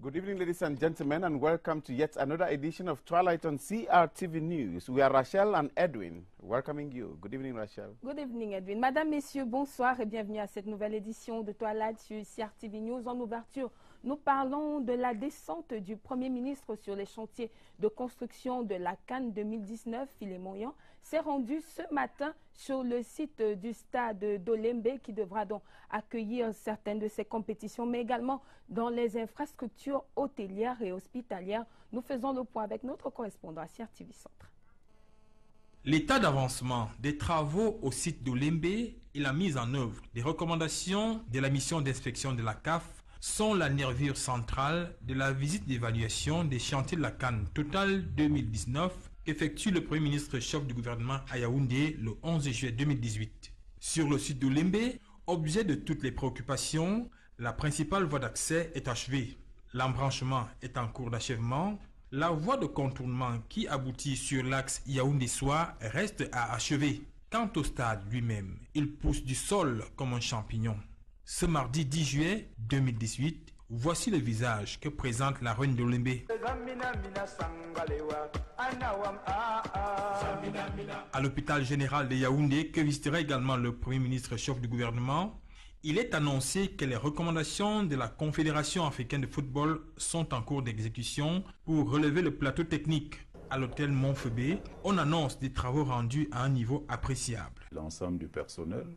Good evening, ladies and gentlemen, and welcome to yet another edition of Twilight on CRTV News. We are Rachel and Edwin welcoming you. Good evening, Rachel. Good evening, Edwin. Madame, Messieurs, bonsoir et bienvenue à cette nouvelle édition de Twilight sur CRTV News. En ouverture, nous parlons de la descente du Premier ministre sur les chantiers de construction de la CAN 2019. Philémon Yan s'est rendu ce matin sur le site du stade d'Olembe qui devra donc accueillir certaines de ces compétitions, mais également dans les infrastructures hôtelières et hospitalières. Nous faisons le point avec notre correspondant à CRTV Centre. L'état d'avancement des travaux au site d'Olembe et la mise en œuvre des recommandations de la mission d'inspection de la CAF sont la nervure centrale de la visite d'évaluation des chantiers de la CAN Total 2019 qu'effectue le Premier ministre chef du gouvernement à Yaoundé le 11 juillet 2018. Sur le site d'Olembe, objet de toutes les préoccupations, la principale voie d'accès est achevée. L'embranchement est en cours d'achèvement. La voie de contournement qui aboutit sur l'axe Yaoundé-Soie reste à achever. Quant au stade lui-même, il pousse du sol comme un champignon. Ce mardi 10 juillet 2018, voici le visage que présente la reine d'Olembe. À l'hôpital général de Yaoundé, que visitera également le Premier ministre chef du gouvernement, il est annoncé que les recommandations de la Confédération africaine de football sont en cours d'exécution pour relever le plateau technique. À l'hôtel Montfebé, on annonce des travaux rendus à un niveau appréciable. L'ensemble du personnel,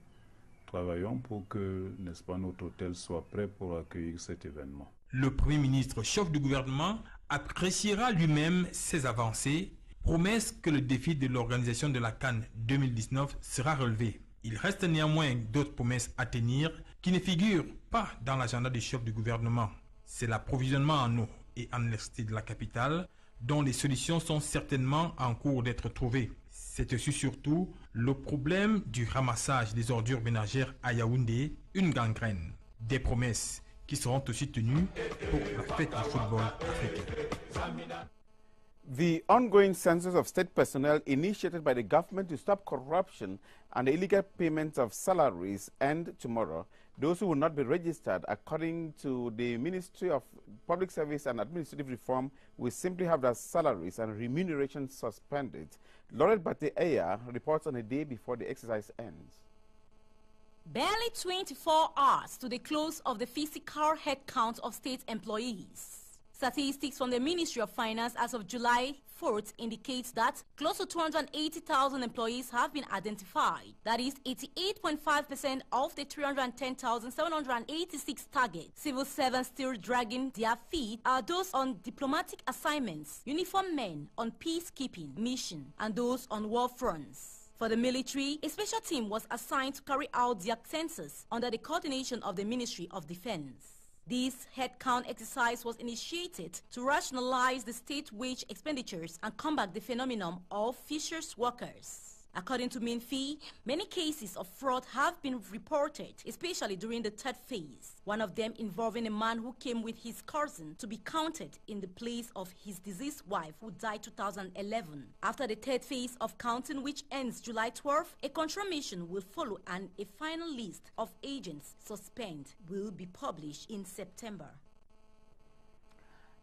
travaillons pour que, n'est-ce pas, notre hôtel soit prêt pour accueillir cet événement. Le Premier ministre chef du gouvernement appréciera lui-même ces avancées, promesse que le défi de l'organisation de la CAN 2019 sera relevé. Il reste néanmoins d'autres promesses à tenir qui ne figurent pas dans l'agenda du chef du gouvernement. C'est l'approvisionnement en eau et en électricité de la capitale, dont les solutions sont certainement en cours d'être trouvées. C'est aussi surtout le problème du ramassage des ordures ménagères à Yaoundé, une gangrène. Des promesses qui seront aussi tenues pour la fête du football africain. The ongoing census of state personnel initiated by the government to stop corruption and the illegal payments of salaries end tomorrow. Those who will not be registered, according to the Ministry of Public Service and Administrative Reform, will simply have their salaries and remuneration suspended. Laurette Bate-Eya reports on a day before the exercise ends. Barely 24 hours to the close of the physical headcount of state employees. Statistics from the Ministry of Finance as of July 4th indicates that close to 280,000 employees have been identified. That is 88.5% of the 310,786 target. Civil servants still dragging their feet are those on diplomatic assignments, uniformed men on peacekeeping mission, and those on war fronts. For the military, a special team was assigned to carry out their census under the coordination of the Ministry of Defense. This headcount exercise was initiated to rationalize the state wage expenditures and combat the phenomenon of fisheries workers. According to Minfi, many cases of fraud have been reported, especially during the third phase, one of them involving a man who came with his cousin to be counted in the place of his deceased wife who died 2011. After the third phase of counting, which ends July 12th, a control mission will follow and a final list of agents suspended will be published in September.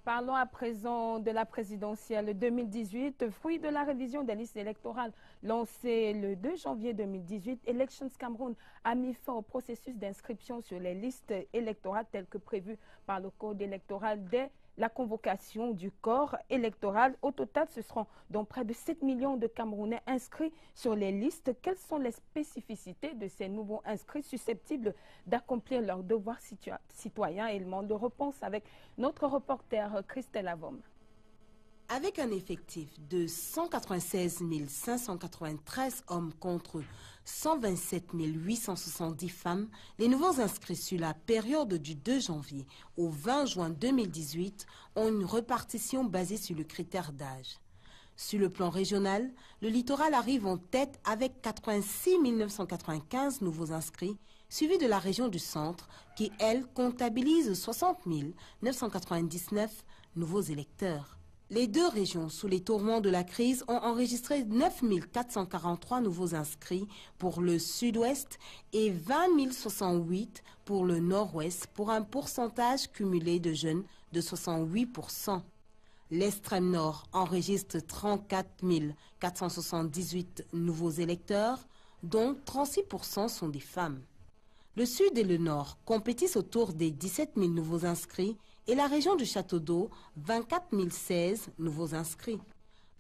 Parlons à présent de la présidentielle 2018, fruit de la révision des listes électorales lancée le 2 janvier 2018. Elections Cameroun a mis fin au processus d'inscription sur les listes électorales telles que prévues par le code électoral dès la convocation du corps électoral. Au total, ce seront donc près de 7 millions de Camerounais inscrits sur les listes. Quelles sont les spécificités de ces nouveaux inscrits susceptibles d'accomplir leurs devoirs citoyens? Élément de réponse avec notre reporter Christelle Avom. Avec un effectif de 196 593 hommes contre 127 870 femmes, les nouveaux inscrits sur la période du 2 janvier au 20 juin 2018 ont une répartition basée sur le critère d'âge. Sur le plan régional, le littoral arrive en tête avec 86 995 nouveaux inscrits, suivi de la région du centre qui, elle, comptabilise 60 999 nouveaux électeurs. Les deux régions sous les tourments de la crise ont enregistré 9 443 nouveaux inscrits pour le sud-ouest et 20 068 pour le nord-ouest, pour un pourcentage cumulé de jeunes de 68%. L'extrême nord enregistre 34 478 nouveaux électeurs, dont 36% sont des femmes. Le sud et le nord compétissent autour des 17 000 nouveaux inscrits et la région du Château d'Eau, 24 016 nouveaux inscrits.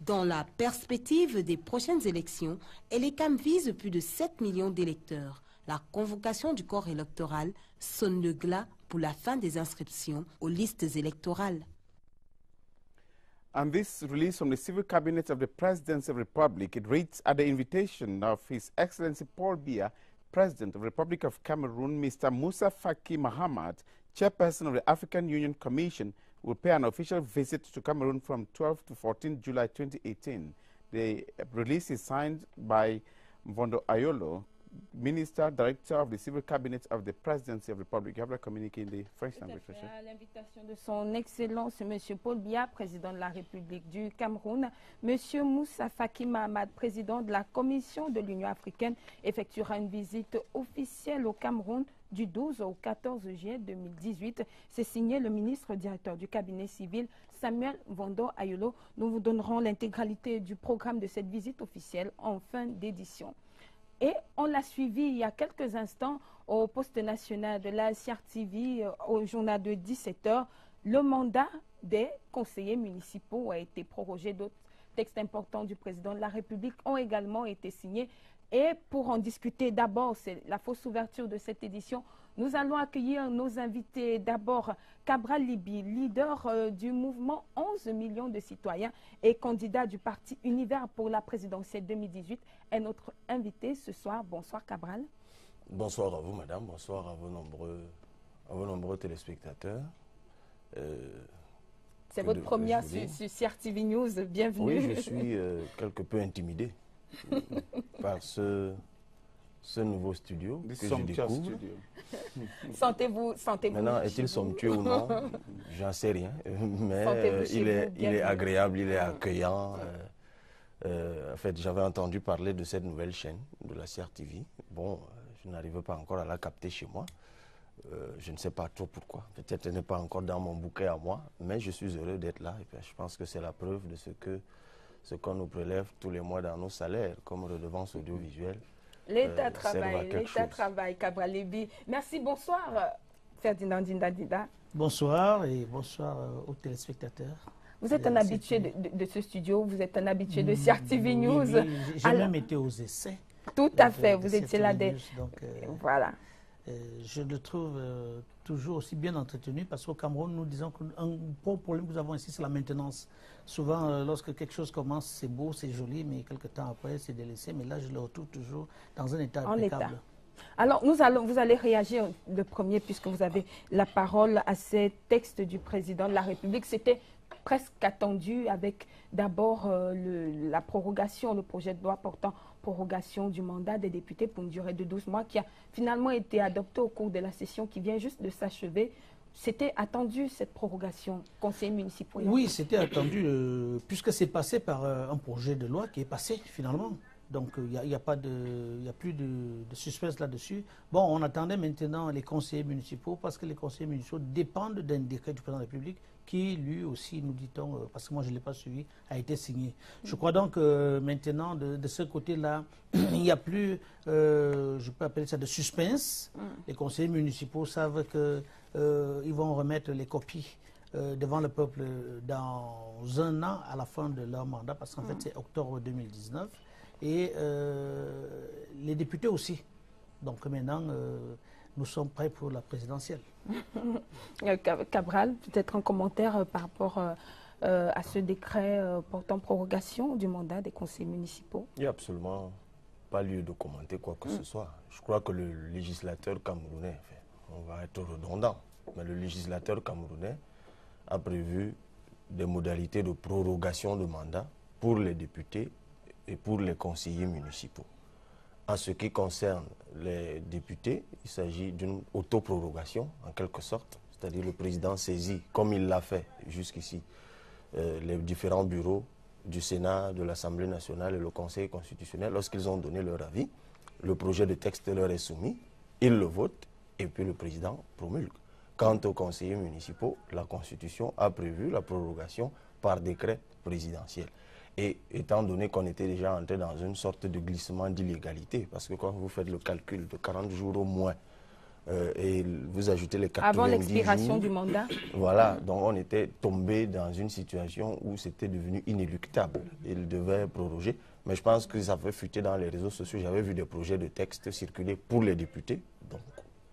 Dans la perspective des prochaines élections, ELECAM vise plus de 7 millions d'électeurs. La convocation du corps électoral sonne le glas pour la fin des inscriptions aux listes électorales. And this release from the Civil Cabinet of the Presidency of the Republic, it reads, at the invitation of His Excellency Paul Biya, President of the Republic of Cameroon, Mr. Moussa Faki Mahamat, Chairperson of the African Union Commission, will pay an official visit to Cameroon from 12 to 14 July 2018. The release is signed by Mvondo Ayolo, Minister, Director of the Civil Cabinet of the Presidency of the Republic. You have a communiqué in the French language. À l'invitation de son Excellence, M. Paul Biya, Président de la République du Cameroun, M. Moussa Faki Mahamat, Président de la Commission de l'Union africaine, effectuera une visite officielle au Cameroun du 12 au 14 juillet 2018. C'est signé le ministre directeur du cabinet civil, Samuel Mvondo Ayolo. Nous vous donnerons l'intégralité du programme de cette visite officielle en fin d'édition. Et on l'a suivi il y a quelques instants au poste national de la CRTV au journal de 17h. Le mandat des conseillers municipaux a été prorogé. D'autres textes importants du président de la République ont également été signés. Et pour en discuter d'abord, c'est la fausse ouverture de cette édition, nous allons accueillir nos invités. D'abord, Cabral Libi, leader du mouvement 11 millions de citoyens et candidat du parti Univers pour la présidentielle 2018, est notre invité ce soir. Bonsoir Cabral. Bonsoir à vous madame, bonsoir à vos nombreux téléspectateurs. C'est votre première sur CRTV News, bienvenue. Oui, je suis quelque peu intimidé par ce nouveau studio que je découvre. Sentez-vous maintenant, est-il somptueux ou non? J'en sais rien, mais il est agréable, il est accueillant. En fait, j'avais entendu parler de cette nouvelle chaîne, de la CRTV. Bon, je n'arrive pas encore à la capter chez moi. Je ne sais pas trop pourquoi. Peut-être qu'elle n'est pas encore dans mon bouquet à moi, mais je suis heureux d'être là. Et puis, je pense que c'est la preuve de ce qu'on nous prélève tous les mois dans nos salaires comme redevance audiovisuelle. L'État travaille, Cabral Libi. Merci, bonsoir Ferdinand Dindadida. Bonsoir et bonsoir aux téléspectateurs. Vous êtes un habitué de ce studio, vous êtes un habitué de CRTV News. Oui, j'ai même été aux essais. Tout à fait, vous étiez là dès... Voilà. Je le trouve toujours aussi bien entretenu parce qu'au Cameroun, nous disons qu'un gros problème que nous avons ici, c'est la maintenance. Souvent, lorsque quelque chose commence, c'est beau, c'est joli, mais quelques temps après, c'est délaissé. Mais là, je le retrouve toujours dans un état impeccable. Alors, vous allez réagir le premier, puisque vous avez la parole à ces textes du président de la République. C'était presque attendu avec d'abord la prorogation, le projet de loi portant prorogation du mandat des députés pour une durée de 12 mois qui a finalement été adopté au cours de la session qui vient juste de s'achever. C'était attendu cette prorogation, conseillers municipaux? Oui, c'était attendu puisque c'est passé par un projet de loi qui est passé finalement. Donc il n'y a plus de suspense là-dessus. Bon, on attendait maintenant les conseillers municipaux parce que les conseillers municipaux dépendent d'un décret du président de la République qui lui aussi, nous dit-on, parce que moi je ne l'ai pas suivi, a été signé. Je crois donc maintenant de ce côté-là, il n'y a plus, je peux appeler ça de suspense. Les conseillers municipaux savent qu'ils vont remettre les copies devant le peuple dans un an à la fin de leur mandat, parce qu'en fait c'est octobre 2019. Et les députés aussi. Donc maintenant, nous sommes prêts pour la présidentielle. Cabral, peut-être un commentaire par rapport à ce décret portant prorogation du mandat des conseillers municipaux? Il n'y a absolument pas lieu de commenter quoi que ce soit. Je crois que le législateur camerounais, on va être redondant, mais le législateur camerounais a prévu des modalités de prorogation de mandat pour les députés et pour les conseillers municipaux. En ce qui concerne les députés, il s'agit d'une autoprorogation, en quelque sorte, c'est-à-dire le président saisit, comme il l'a fait jusqu'ici, les différents bureaux du Sénat, de l'Assemblée nationale et le Conseil constitutionnel. Lorsqu'ils ont donné leur avis, le projet de texte leur est soumis, ils le votent et puis le président promulgue. Quant aux conseillers municipaux, la Constitution a prévu la prorogation par décret présidentiel. Et étant donné qu'on était déjà entré dans une sorte de glissement d'illégalité, parce que quand vous faites le calcul de 40 jours au moins, et vous ajoutez les 90 avant l'expiration jours, du mandat. Voilà, donc on était tombé dans une situation où c'était devenu inéluctable. Il devait proroger, mais je pense que ça fait fuiter dans les réseaux sociaux. J'avais vu des projets de texte circuler pour les députés, donc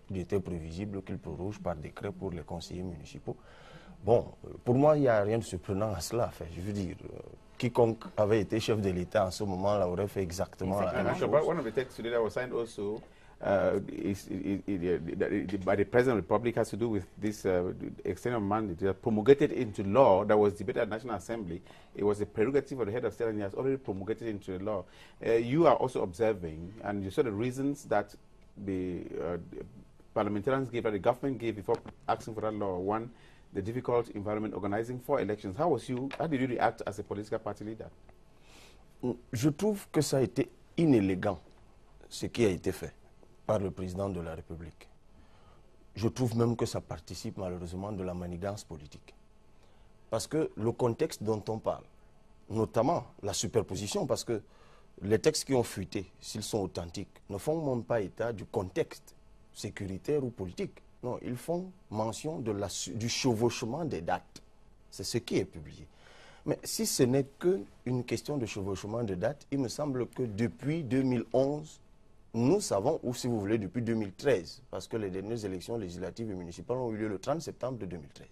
il était prévisible qu'ils prorogent par décret pour les conseillers municipaux. Bon, pour moi, il n'y a rien de surprenant à cela. Enfin, je veux dire, quiconque avait été chef de l'État en ce moment-là aurait fait exactement la même chose. One of the texts today that was signed also by the President of the Republic has to do with this extended mandate that promulgated into law that was debated at National Assembly. It was a prerogative of the head of state and he has already promulgated into law. You are also observing, and you saw the reasons that the parliamentarians gave, that the government gave before asking for that law. One, the difficult environment organizing for elections. How did you react as a political party leader? Je trouve que ça a été inélégant, ce qui a été fait par le président de la République. Je trouve même que ça participe malheureusement de la manigance politique. Parce que le contexte dont on parle, notamment la superposition, parce que les textes qui ont fuité, s'ils sont authentiques, ne font même pas état du contexte sécuritaire ou politique. Non, ils font mention du chevauchement des dates. C'est ce qui est publié. Mais si ce n'est qu'une question de chevauchement de dates, il me semble que depuis 2011, nous savons, ou si vous voulez depuis 2013, parce que les dernières élections législatives et municipales ont eu lieu le 30 septembre 2013.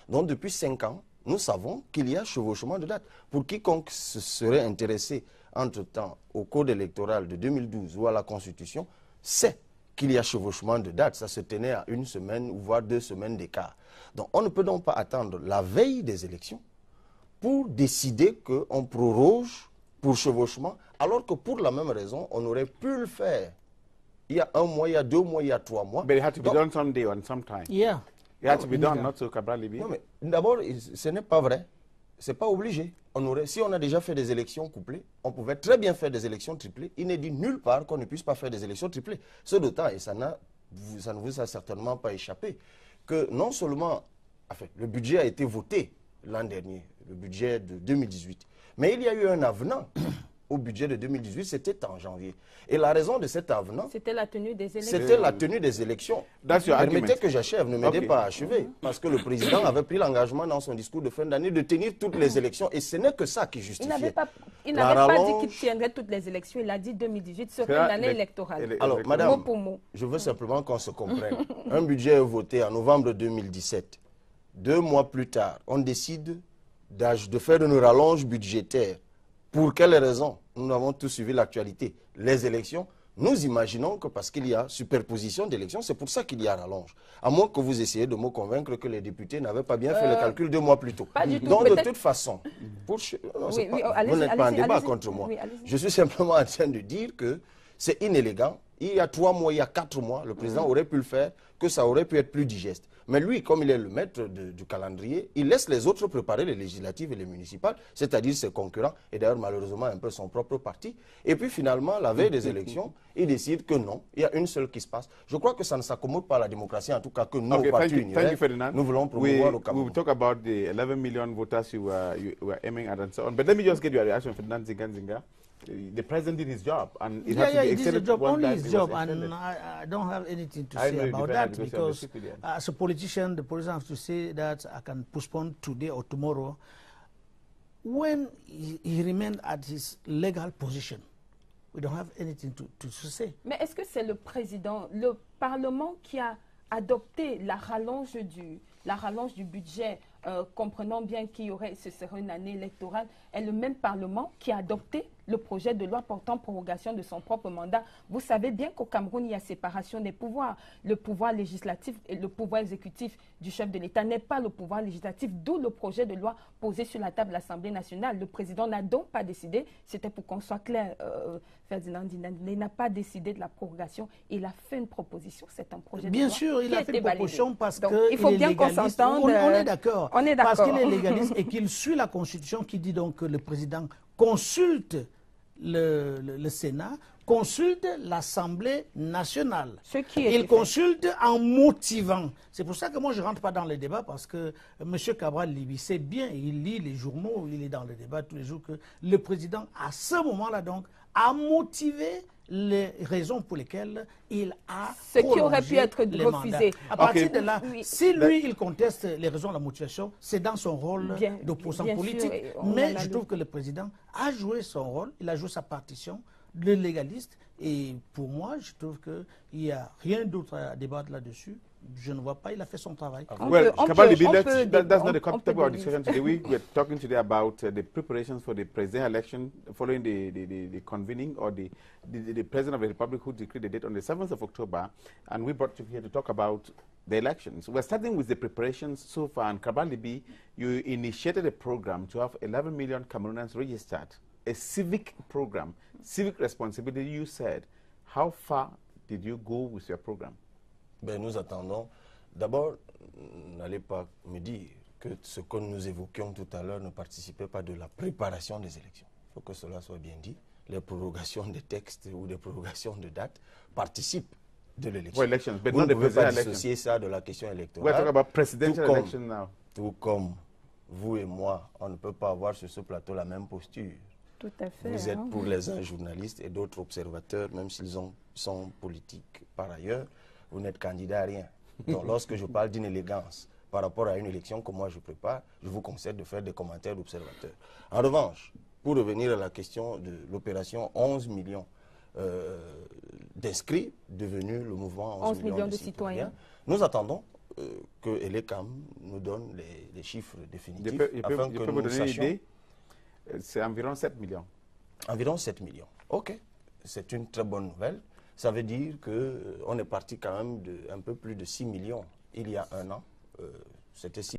Donc depuis 5 ans, nous savons qu'il y a chevauchement de dates. Pour quiconque se serait intéressé entre-temps au code électoral de 2012 ou à la Constitution, c'est qu'il y a chevauchement de dates. Ça se tenait à 1 semaine ou voire 2 semaines d'écart. Donc on ne peut donc pas attendre la veille des élections pour décider qu'on proroge pour chevauchement, alors que pour la même raison, on aurait pu le faire il y a 1 mois, il y a 2 mois, il y a 3 mois. But it had to be done someday or sometime. Yeah. It had to be done, not so Cabral Libby. Non, mais d'abord, ce n'est pas vrai. Ce n'est pas obligé. Si on a déjà fait des élections couplées, on pouvait très bien faire des élections triplées. Il n'est dit nulle part qu'on ne puisse pas faire des élections triplées. Ce d'autant, et ça ne vous a certainement pas échappé, que non seulement le budget a été voté l'an dernier, le budget de 2018, mais il y a eu un avenant au budget de 2018, c'était en janvier. Et la raison de cet avenant, c'était la tenue des élections. C'était la tenue des élections. Permettez que j'achève, ne m'aidez pas à achever. Parce que le président avait pris l'engagement dans son discours de fin d'année de tenir toutes les élections. Et ce n'est que ça qui justifiait. Il n'avait pas dit qu'il tiendrait toutes les élections. Il a dit 2018 serait une année électorale. Alors, madame, mot pour mot. Je veux simplement qu'on se comprenne. Un budget est voté en novembre 2017. 2 mois plus tard, on décide de faire une rallonge budgétaire. Pour quelles raisons? Nous avons tous suivi l'actualité. Les élections, nous imaginons que parce qu'il y a superposition d'élections, c'est pour ça qu'il y a rallonge. À moins que vous essayiez de me convaincre que les députés n'avaient pas bien fait le calcul 2 mois plus tôt. Pas du tout. Donc, de toute façon, vous n'êtes pas en débat contre moi. Je suis simplement en train de dire que c'est inélégant. Il y a 3 mois, il y a 4 mois, le président aurait pu le faire, que ça aurait pu être plus digeste. Mais lui, comme il est le maître du calendrier, il laisse les autres préparer les législatives et les municipales, c'est-à-dire ses concurrents, et d'ailleurs malheureusement un peu son propre parti. Et puis finalement, la veille des élections, il décide que non, il y a une seule qui se passe. Je crois que ça ne s'accommode pas à la démocratie, en tout cas que nous, au Parti Unirail, nous voulons promouvoir le Cameroun. We will talk about the 11 million voters you were aiming at and so on. But let me just get your reaction, Ferdinand Zinga. The president did his job, and it has to be extended. Only his job, and I don't have anything to say about that because as a politician, the president has to say that I can postpone today or tomorrow. When he remained at his legal position, we don't have anything to say. Mais est-ce que c'est le président, le Parlement qui a adopté la rallonge du budget, comprenant bien ce serait une année électorale, est le même Parlement qui a adopté le projet de loi portant prorogation de son propre mandat? Vous savez bien qu'au Cameroun, il y a séparation des pouvoirs. Le pouvoir législatif et le pouvoir exécutif du chef de l'État n'est pas le pouvoir législatif, d'où le projet de loi posé sur la table de l'Assemblée nationale. Le président n'a donc pas décidé, c'était pour qu'on soit clair, Ferdinand Dinane, il n'a pas décidé de la prorogation, il a fait une proposition, c'est un projet de loi. Bien sûr, il a fait une proposition parce qu'il faut bien qu'on s'entende. On est d'accord. On est d'accord. Parce qu'il est légaliste et qu'il suit la Constitution qui dit donc que le président consulte le Sénat consulte l'Assemblée nationale. Ce qui est Il consulte en motivant. C'est pour ça que moi, je ne rentre pas dans le débat parce que M. Cabral Libi sait bien, il lit les journaux, il est dans le débat tous les jours, que le président, à ce moment-là, donc, a motivé les raisons pour lesquelles il a ce qui aurait pu être refusé. À partir de là, si lui, il conteste les raisons de la motivation, c'est dans son rôle d'opposant politique. Mais je trouve que le président a joué son rôle, il a joué sa partition, le légaliste, et pour moi, je trouve qu'il n'y a rien d'autre à débattre là-dessus. Je ne vois pas, il a fait son travail. Well, Cabral Libi, that's not the content of our discussion today. We're talking today about the preparations for the presidential election following the convening or the President of the Republic who decreed the date on the 7th of October, and we brought you here to talk about the elections. We're starting with the preparations so far, and Cabral Libi, you initiated a program to have 11 million Cameroonians registered, a civic program, civic responsibility, you said. How far did you go with your program? Ben, nous attendons. D'abord, n'allez pas me dire que ce que nous évoquions tout à l'heure ne participait pas de la préparation des élections. Il faut que cela soit bien dit. Les prorogations des textes ou des prorogations de dates participent de l'élection. Vous ne pouvez pas dissocier ça de la question électorale. We're talking about presidential election now. Tout comme vous et moi, on ne peut pas avoir sur ce plateau la même posture. Tout à fait. Vous êtes pour les uns journalistes et d'autres observateurs, même s'ils sont politiques par ailleurs. Vous n'êtes candidat à rien. Donc, lorsque je parle d'inélégance par rapport à une élection que moi je prépare, je vous conseille de faire des commentaires d'observateurs. En revanche, pour revenir à la question de l'opération 11 millions d'inscrits devenus le mouvement 11 millions de citoyens, nous attendons que Elecam nous donne les chiffres définitifs afin que nous sachions. C'est environ 7 millions. Environ 7 millions. OK. C'est une très bonne nouvelle. Ça veut dire qu'on est parti quand même de un peu plus de 6 millions il y a un an. C'était 6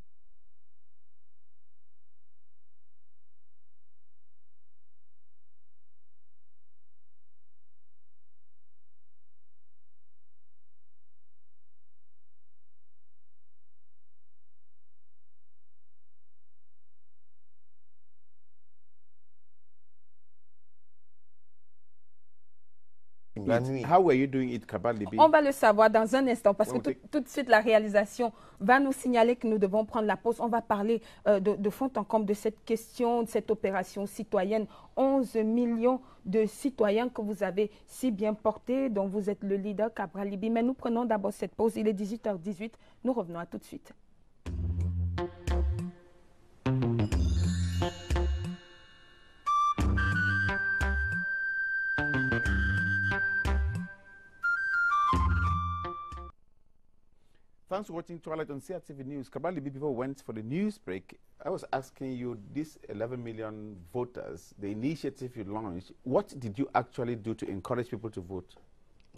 la nuit. How were you doing it, Cabral Libi? On va le savoir dans un instant parce que tout de suite la réalisation va nous signaler que nous devons prendre la pause. On va parler de fond en comble de cette question, de cette opération citoyenne. 11 millions de citoyens que vous avez si bien portés, dont vous êtes le leader, Cabral Libi. Mais nous prenons d'abord cette pause. Il est 18h18. Nous revenons à tout de suite. Thanks for watching Twilight on CRTV News. Cabral Libi, before we went for the news break, I was asking you, these 11 million voters, the initiative you launched, what did you actually do to encourage people to vote,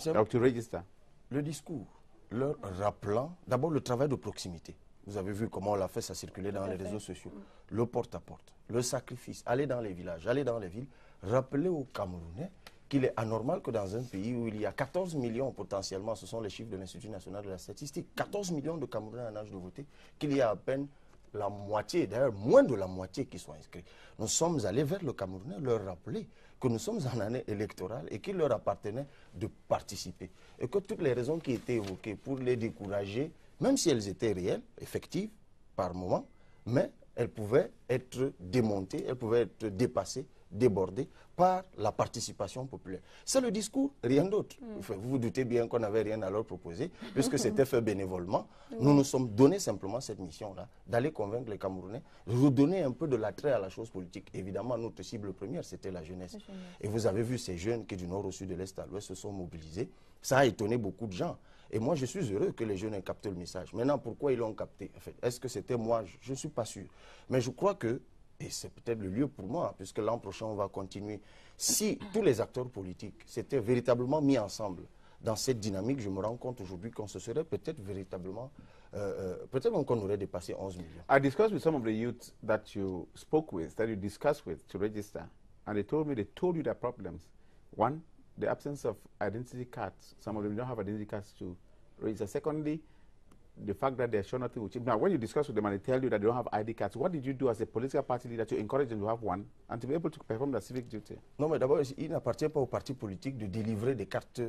or to register? Le discours, leur rappelant d'abord le travail de proximité. Vous avez vu comment on l'a fait, ça circulait dans les réseaux sociaux. Le porte-à-porte, le sacrifice, aller dans les villages, aller dans les villes, rappeler aux Camerounais qu'il est anormal que dans un pays où il y a 14 millions potentiellement, ce sont les chiffres de l'Institut national de la statistique, 14 millions de Camerounais en âge de voter, qu'il y a à peine la moitié, d'ailleurs moins de la moitié qui sont inscrits. Nous sommes allés vers le Camerounais leur rappeler que nous sommes en année électorale et qu'il leur appartenait de participer. Et que toutes les raisons qui étaient évoquées pour les décourager, même si elles étaient réelles, effectives, par moment, mais elles pouvaient être démontées, elles pouvaient être dépassées, débordé par la participation populaire. C'est le discours, rien d'autre. Vous vous doutez bien qu'on n'avait rien à leur proposer, puisque c'était fait bénévolement. Nous nous sommes donné simplement cette mission-là, d'aller convaincre les Camerounais, de redonner un peu de l'attrait à la chose politique. Évidemment, notre cible première, c'était la jeunesse. Et vous avez vu ces jeunes qui, du nord au sud, de l'est à l'ouest, se sont mobilisés. Ça a étonné beaucoup de gens. Et moi, je suis heureux que les jeunes aient capté le message. Maintenant, pourquoi ils l'ont capté? En fait, est-ce que c'était moi? Je ne suis pas sûr. Mais je crois que, et c'est peut-être le lieu pour moi, puisque l'an prochain, on va continuer. Si tous les acteurs politiques s'étaient véritablement mis ensemble dans cette dynamique, je me rends compte aujourd'hui qu'on se serait peut-être véritablement, peut-être même qu'on aurait dépassé 11 millions. I discussed with some of the youth that you spoke with, that you discussed with to register, and they told you their problems. One, the absence of identity cards. Some of them don't have identity cards to register. Secondly, the fact that they're sure nothing will change. Now, when you discuss with them and they tell you that they don't have ID cards, what did you do as a political party leader to encourage them to have one and to be able to perform their civic duty? Non, mais d'abord, il n'appartient pas aux partis politiques de délivrer des cartes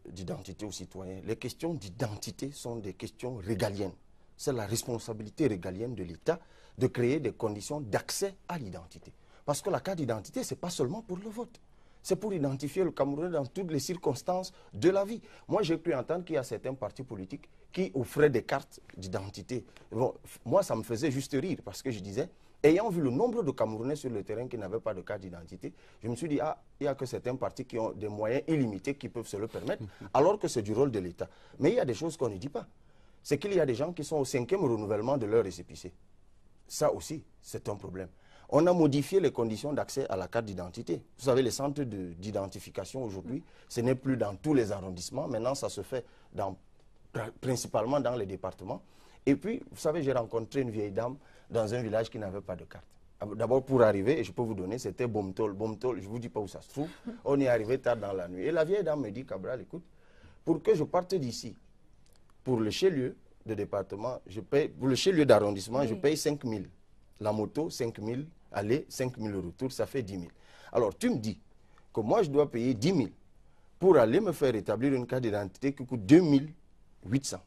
d'identité aux citoyens. Les questions d'identité sont des questions régaliennes. C'est la responsabilité régalienne de l'État de créer des conditions d'accès à l'identité. Parce que la carte d'identité, ce n'est pas seulement pour le vote. C'est pour identifier le Camerounais dans toutes les circonstances de la vie. Moi, j'ai pu entendre qu'il y a certains partis politiques qui offraient des cartes d'identité. Bon, moi, ça me faisait juste rire parce que je disais, ayant vu le nombre de Camerounais sur le terrain qui n'avaient pas de carte d'identité, je me suis dit, ah, il n'y a que certains partis qui ont des moyens illimités qui peuvent se le permettre, alors que c'est du rôle de l'État. Mais il y a des choses qu'on ne dit pas. C'est qu'il y a des gens qui sont au 5e renouvellement de leur récépissé. Ça aussi, c'est un problème. On a modifié les conditions d'accès à la carte d'identité. Vous savez, les centres d'identification aujourd'hui, ce n'est plus dans tous les arrondissements. Maintenant, ça se fait principalement dans les départements. Et puis, vous savez, j'ai rencontré une vieille dame dans un village qui n'avait pas de carte. D'abord, pour arriver, et je peux vous donner, c'était Bomtol. Bomtol, je ne vous dis pas où ça se trouve. On y est arrivé tard dans la nuit. Et la vieille dame me dit, Cabral, écoute, pour que je parte d'ici, pour le chef-lieu de département, je paye, pour le chef-lieu d'arrondissement, je paye 5 000. La moto, 5 000. Aller, 5 000 retour, ça fait 10 000. Alors, tu me dis que moi, je dois payer 10 000 pour aller me faire établir une carte d'identité qui coûte 2 800.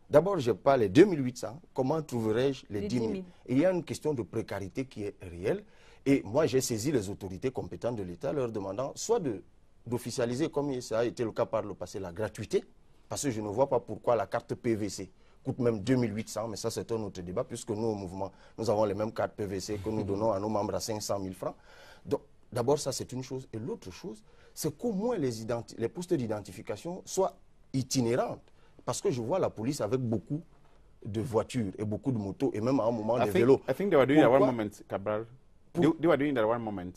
D'abord, je n'ai pas les 2 800. Comment trouverai-je les 10 000? Et il y a une question de précarité qui est réelle. Et moi, j'ai saisi les autorités compétentes de l'État leur demandant soit d'officialiser, comme ça a été le cas par le passé, la gratuité, parce que je ne vois pas pourquoi la carte PVC coûte même 2 800, mais ça c'est un autre débat, puisque nous au mouvement, nous avons les mêmes cartes PVC que nous donnons à nos membres à 500 000 francs. Donc d'abord ça c'est une chose. Et l'autre chose, c'est qu'au moins les postes d'identification soient itinérantes. Parce que je vois la police avec beaucoup de voitures et beaucoup de motos, et même à un moment des vélos. I think they were doing it at one moment, Cabral. They were doing it at one moment.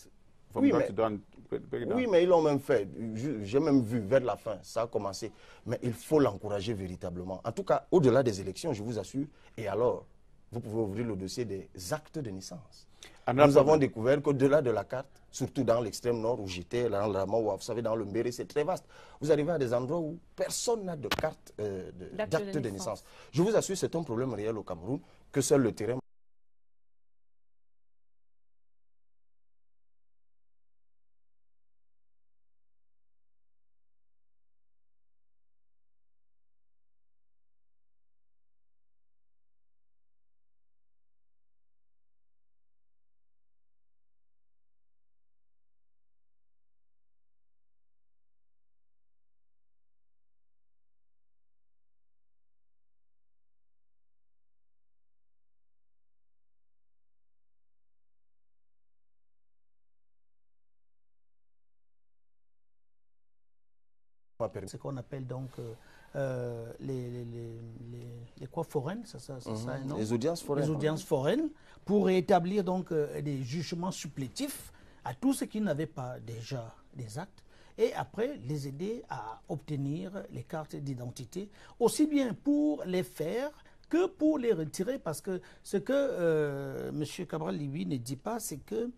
Oui, mais ils l'ont même fait. J'ai même vu vers la fin, ça a commencé. Mais il faut l'encourager véritablement. En tout cas, au-delà des élections, je vous assure. Et alors, vous pouvez ouvrir le dossier des actes de naissance. Nous avons découvert qu'au-delà de la carte, surtout dans l'extrême nord où j'étais, dans la Mawa, vous savez, dans le Mbéré, c'est très vaste. Vous arrivez à des endroits où personne n'a de carte d'acte de naissance. Je vous assure, c'est un problème réel au Cameroun que seul le terrain. Ce qu'on appelle donc les quoi foraines, ça, non? Les audiences foraines. Les audiences foraines, pour établir donc des jugements supplétifs à tous ceux qui n'avaient pas déjà des actes, et après les aider à obtenir les cartes d'identité, aussi bien pour les faire que pour les retirer, parce que ce que M. Cabral lui ne dit pas, c'est que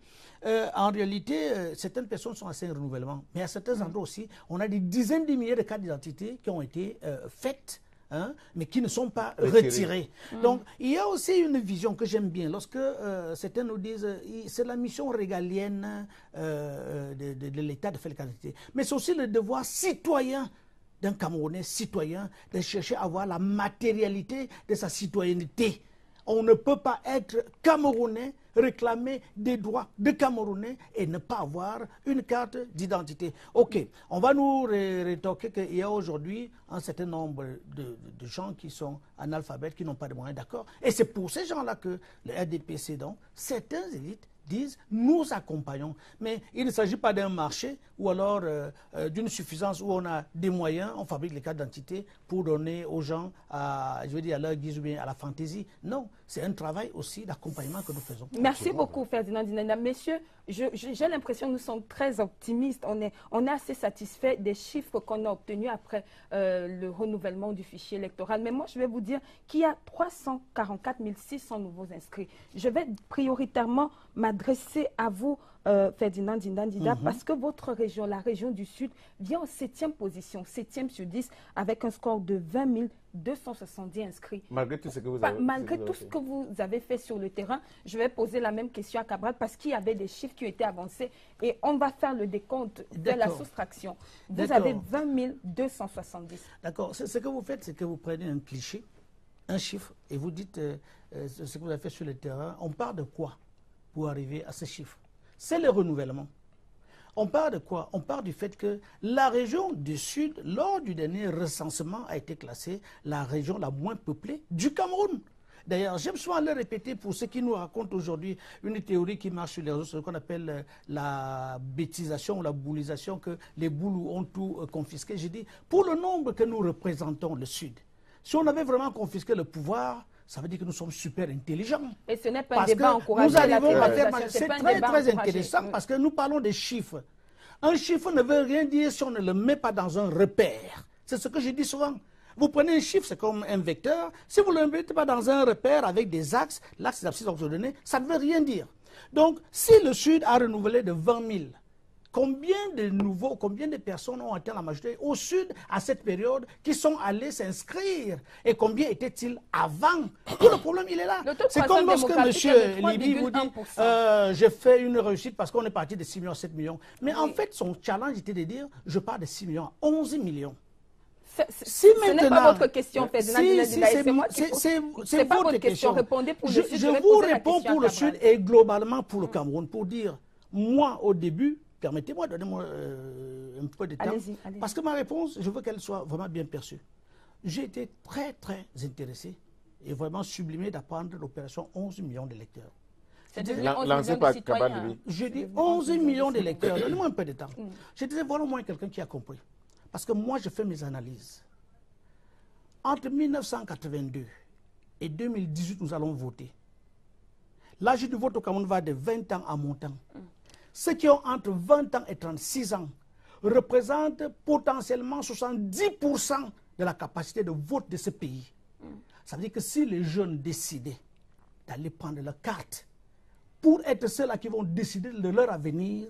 en réalité, certaines personnes sont assez en renouvellement, mais à certains endroits aussi, on a des dizaines de milliers de cartes d'identité qui ont été faites, hein, mais qui ne sont pas retirées. Donc, il y a aussi une vision que j'aime bien, lorsque certains nous disent c'est la mission régalienne de l'État de faire les cartes d'identité, mais c'est aussi le devoir citoyen d'un Camerounais citoyen de chercher à avoir la matérialité de sa citoyenneté. On ne peut pas être Camerounais, réclamer des droits de Camerounais et ne pas avoir une carte d'identité. Ok, on va nous rétorquer qu'il y a aujourd'hui un certain nombre de gens qui sont analphabètes, qui n'ont pas de moyens, d'accord. Et c'est pour ces gens-là que le RDPC, donc, certaines élites disent nous accompagnons. Mais il ne s'agit pas d'un marché ou alors d'une suffisance où on a des moyens, on fabrique les cartes d'identité pour donner aux gens, à leur guise ou bien à la fantaisie. Non, c'est un travail aussi d'accompagnement que nous faisons. Merci beaucoup, Ferdinand Dinenda. Messieurs, j'ai l'impression que nous sommes très optimistes. On est assez satisfait des chiffres qu'on a obtenus après le renouvellement du fichier électoral. Mais moi, je vais vous dire qu'il y a 344 600 nouveaux inscrits. Je vais prioritairement m'adresser m'adresser à vous, Ferdinand Ndinda, parce que votre région, la région du Sud, vient en 7e position, 7e sur 10, avec un score de 20 270 inscrits. Malgré tout ce que vous avez fait sur le terrain, je vais poser la même question à Cabral, parce qu'il y avait des chiffres qui ont été avancés, et on va faire le décompte de la soustraction. Vous avez 20 270. D'accord. Ce que vous faites, c'est que vous prenez un cliché, un chiffre, et vous dites ce que vous avez fait sur le terrain. On part de quoi pour arriver à ce chiffre? C'est le renouvellement. On part de quoi? On part du fait que la région du Sud, lors du dernier recensement, a été classée la région la moins peuplée du Cameroun. D'ailleurs, j'aime souvent le répéter pour ceux qui nous racontent aujourd'hui une théorie qui marche sur les réseaux, ce qu'on appelle la bêtisation ou la boulisation, que les boulous ont tout confisqué. J'ai dit, pour le nombre que nous représentons le Sud, si on avait vraiment confisqué le pouvoir, ça veut dire que nous sommes super intelligents. Et ce n'est pas un débat encouragé. Nous arrivons à faire... C'est très intéressant parce que nous parlons des chiffres. Un chiffre ne veut rien dire si on ne le met pas dans un repère. C'est ce que je dis souvent. Vous prenez un chiffre, c'est comme un vecteur. Si vous ne le mettez pas dans un repère avec des axes, l'axe, les abscisses ordonnées, ça ne veut rien dire. Donc, si le Sud a renouvelé de 20 000, combien de personnes ont atteint la majorité au Sud à cette période qui sont allés s'inscrire? Et combien étaient-ils avant? Tout le problème, il est là. C'est comme lorsque M. Libye vous dit j'ai fait une réussite parce qu'on est parti de 6 millions à 7 millions. Mais en fait, son challenge était de dire je pars de 6 millions à 11 millions. Ce n'est pas votre question, Ferdinand. C'est pas votre question. Répondez pour le Sud. Je vous réponds pour le Sud et globalement pour le Cameroun, pour dire, moi, au début, permettez-moi, donnez-moi un peu de temps. Allez-y. Parce que ma réponse, je veux qu'elle soit vraiment bien perçue. J'ai été très, très intéressé et vraiment sublimé d'apprendre l'opération 11 millions de lecteurs. Lancé par Cabral. Je dis 11 millions de lecteurs. Donnez-moi un peu de temps. Je disais, voilà au moins quelqu'un qui a compris. Parce que moi, je fais mes analyses. Entre 1982 et 2018, nous allons voter. L'âge du vote au Cameroun va de 20 ans à montant. Ceux qui ont entre 20 ans et 36 ans représentent potentiellement 70% de la capacité de vote de ce pays. Ça veut dire que si les jeunes décidaient d'aller prendre leur carte pour être ceux-là qui vont décider de leur avenir,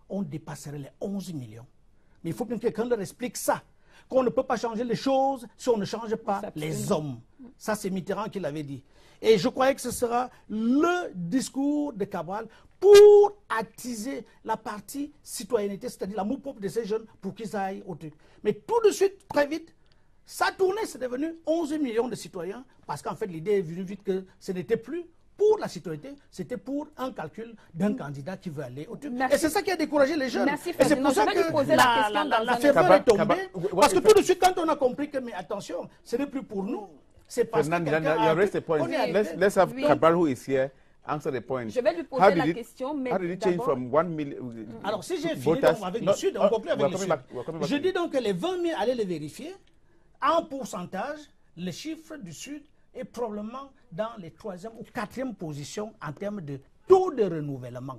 on dépasserait les 11 millions. Mais il faut que quelqu'un leur explique ça, qu'on ne peut pas changer les choses si on ne change pas les hommes. Ça, c'est Mitterrand qui l'avait dit. Et je croyais que ce sera le discours de Cabral pour attiser la partie citoyenneté, c'est-à-dire l'amour propre de ces jeunes pour qu'ils aillent au truc. Mais tout de suite, très vite, ça tournait, c'est devenu 11 millions de citoyens, parce qu'en fait, l'idée est venue vite que ce n'était plus pour la citoyenneté, c'était pour un calcul d'un candidat qui veut aller au truc. Et c'est ça qui a découragé les jeunes. Merci, et c'est pour ça que la ferveur est tombée. Parce que tout de suite, quand on a compris que, mais attention, ce n'est plus pour nous. C'est parce que let's have Cabral who is here answer the point. Je vais lui poser la question, mais how did it change from 1 million? Alors, si j'ai fini avec le Sud, on conclut avec le Sud. Je dis donc que les 20 000, allez les vérifier. En pourcentage, le chiffre du Sud est probablement dans les 3e ou 4e positions en termes de taux de renouvellement,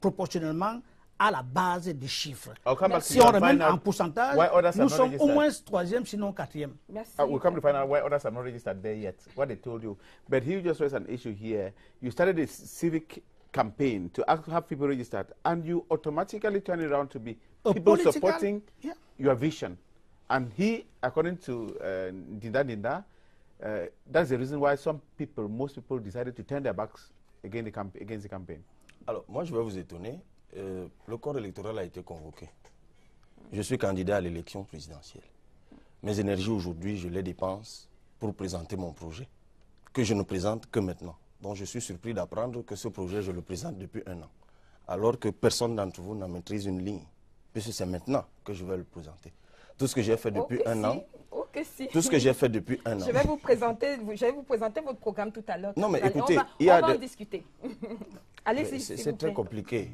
proportionnellement à la base des chiffres. Si on remet en pourcentage, nous sommes au moins 3e, sinon 4e. We'll come to find out why others are not registered there yet, what they told you. But he just raised an issue here. You started a civic campaign to have people registered, and you automatically turn it around to be people supporting your vision. And he, according to Dinda, that's the reason why most people decided to turn their backs against the campaign. Alors, moi, je vais vous étonner. Le corps électoral a été convoqué. Je suis candidat à l'élection présidentielle. Mes énergies aujourd'hui, je les dépense pour présenter mon projet, que je ne présente que maintenant. Donc, je suis surpris d'apprendre que ce projet, je le présente depuis 1 an. Alors que personne d'entre vous n'en maîtrise une ligne, puisque c'est maintenant que je vais le présenter. Tout ce que j'ai fait depuis 1 an. Tout ce que j'ai fait depuis 1 an. Je vais vous présenter votre programme tout à l'heure. Non, mais écoutez, on va en discuter. Allez-y. C'est très compliqué.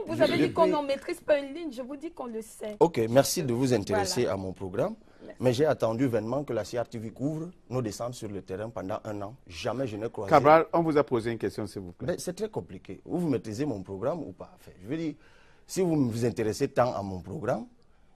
Vous avez dit qu'on n'en maîtrise pas une ligne, je vous dis qu'on le sait. Ok, merci de vous intéresser à mon programme. Mais j'ai attendu vainement que la CRTV couvre nos descentes sur le terrain pendant 1 an. Jamais je n'ai croisé. Cabral, on vous a posé une question, s'il vous plaît. C'est très compliqué. Vous maîtrisez mon programme ou pas? Je veux dire, si vous vous intéressez tant à mon programme,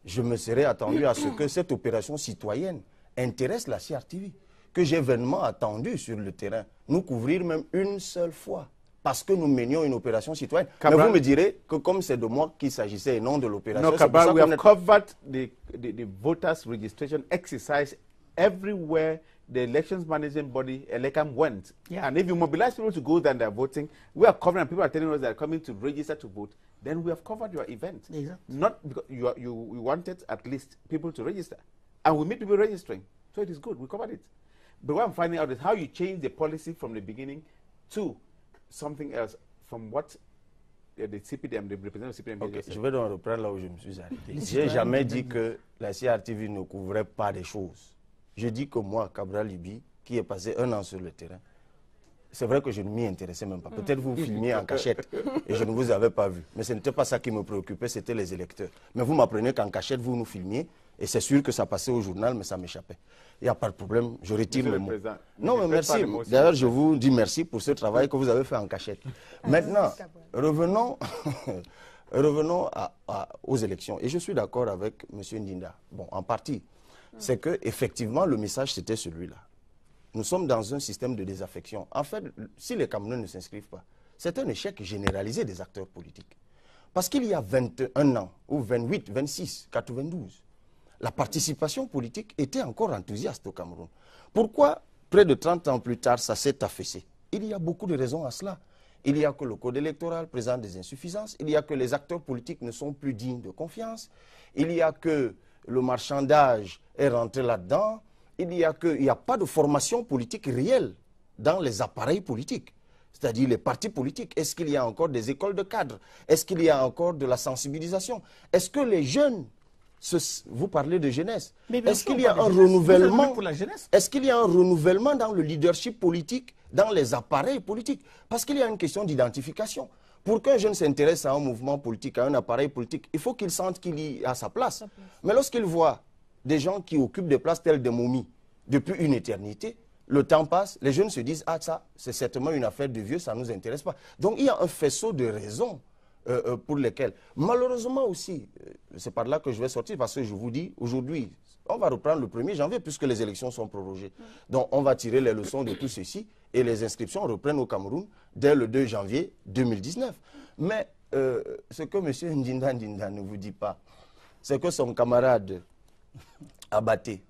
je me serais attendu à ce que cette opération citoyenne intéresse la CRTV, que j'ai vainement attendu sur le terrain, nous couvrir même une seule fois. parce que nous menions une opération citoyenne. Cabral, mais vous me direz que comme c'est de moi qu'il s'agissait et non de l'opération... No, Cabral, we have covered the voters registration exercise everywhere the elections management body, ELECAM, went. Yeah. And if you mobilize people to go there and they're voting, we are covering, and people are telling us they're coming to register to vote, then we have covered your event. Exactly. Not because you wanted at least people to register. And we meet people registering. So it is good, we covered it. But what I'm finding out is how you change the policy from the beginning to something else, from what the CPDM, the representative CPDM... Okay, je vais donc reprendre là où je me suis arrêté. Je n'ai jamais dit que la CRTV ne couvrait pas des choses. Je dis que moi, Cabral Libye, qui est passé 1 an sur le terrain, c'est vrai que je ne m'y intéressais même pas. Peut-être vous filmiez en cachette et je ne vous avais pas vu. Mais ce n'était pas ça qui me préoccupait, c'était les électeurs. Mais vous m'apprenez qu'en cachette, vous nous filmiez et c'est sûr que ça passait au journal, mais ça m'échappait. Il n'y a pas de problème, je retire le mot. Non, mais merci. D'ailleurs, je vous dis merci pour ce travail que vous avez fait en cachette. Maintenant, revenons aux élections. Et je suis d'accord avec M. Ndinda. Bon, en partie. C'est qu'effectivement, le message, c'était celui-là. Nous sommes dans un système de désaffection. En fait, si les Camerounais ne s'inscrivent pas, c'est un échec généralisé des acteurs politiques. Parce qu'il y a 21 ans, ou 28, 26, 92, la participation politique était encore enthousiaste au Cameroun. Pourquoi, près de 30 ans plus tard, ça s'est affaissé? Il y a beaucoup de raisons à cela. Il y a que le code électoral présente des insuffisances. Il y a que les acteurs politiques ne sont plus dignes de confiance. Il y a que le marchandage est rentré là-dedans. Il n'y a pas de formation politique réelle dans les appareils politiques, c'est-à-dire les partis politiques. Est-ce qu'il y a encore des écoles de cadres? Est-ce qu'il y a encore de la sensibilisation? Est-ce que les jeunes, vous parlez de jeunesse, est-ce qu'il y a un renouvellement? Est-ce qu'il y a un renouvellement dans le leadership politique, dans les appareils politiques? Parce qu'il y a une question d'identification. Pour qu'un jeune s'intéresse à un mouvement politique, à un appareil politique, il faut qu'il sente qu'il y a sa place. Mais lorsqu'il voit des gens qui occupent des places telles des momies depuis une éternité, le temps passe, les jeunes se disent « Ah, ça, c'est certainement une affaire de vieux, ça ne nous intéresse pas ». Donc, il y a un faisceau de raisons pour lesquelles, malheureusement aussi, c'est par là que je vais sortir, parce que je vous dis, aujourd'hui, on va reprendre le 1er janvier, puisque les élections sont prorogées. Donc, on va tirer les leçons de tout ceci, et les inscriptions reprennent au Cameroun dès le 2 janvier 2019. Mais ce que M. Ndinda ne vous dit pas, c'est que son camarade Abaté,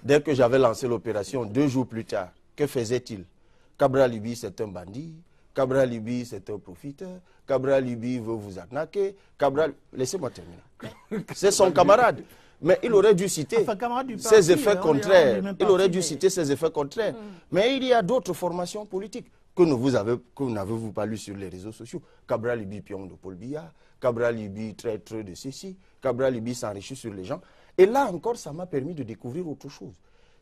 dès que j'avais lancé l'opération, 2 jours plus tard, que faisait-il? Cabral Libye, c'est un bandit. Cabral Libye, c'est un profiteur. Cabral Libye veut vous arnaquer. Cabral... Laissez-moi terminer. C'est son camarade. Mais il aurait dû citer ses effets contraires. Il aurait dû citer ses effets contraires. Mais il y a d'autres formations politiques que n'avez-vous pas lu sur les réseaux sociaux. Cabral Libye, pion de Paul Biya. Cabral Libye, traître de ceci. Cabral Libye s'enrichit sur les gens. Et là encore, ça m'a permis de découvrir autre chose.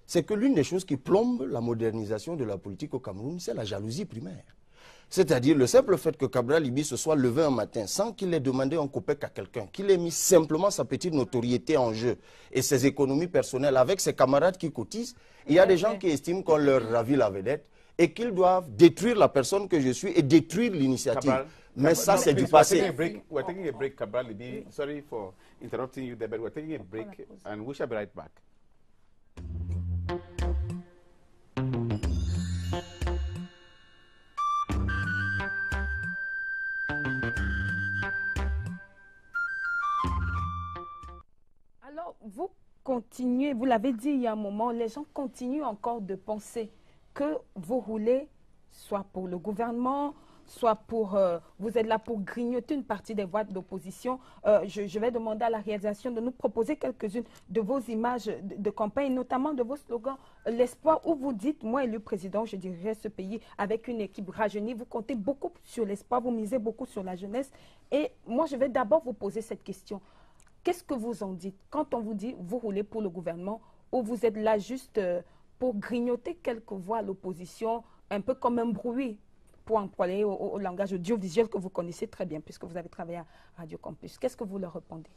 C'est que l'une des choses qui plombe la modernisation de la politique au Cameroun, c'est la jalousie primaire. C'est-à-dire le simple fait que Cabral Libye se soit levé un matin sans qu'il ait demandé un copec à quelqu'un, qu'il ait mis simplement sa petite notoriété en jeu et ses économies personnelles avec ses camarades qui cotisent, il y a des gens qui estiment qu'on leur ravit la vedette et qu'ils doivent détruire la personne que je suis et détruire l'initiative. Mais ça, c'est du passé. We're taking a break, Cabral Libye. Sorry for interrupting you there, but we're taking a break and we shall be right back. Alors, vous continuez, vous l'avez dit il y a un moment, les gens continuent encore de penser que vous roulez soit pour le gouvernement, soit pour, vous êtes là pour grignoter une partie des voix de l'opposition. Je vais demander à la réalisation de nous proposer quelques-unes de vos images de campagne, notamment de vos slogans. L'espoir, où vous dites, moi élu président, je dirais ce pays avec une équipe rajeunie. Vous comptez beaucoup sur l'espoir, vous misez beaucoup sur la jeunesse. Et moi, je vais d'abord vous poser cette question. Qu'est-ce que vous en dites quand on vous dit, vous roulez pour le gouvernement, ou vous êtes là juste pour grignoter quelques voix à l'opposition, un peu comme un bruit, pour employer au langage audiovisuel que vous connaissez très bien, puisque vous avez travaillé à Radio Campus. Qu'est-ce que vous leur répondez?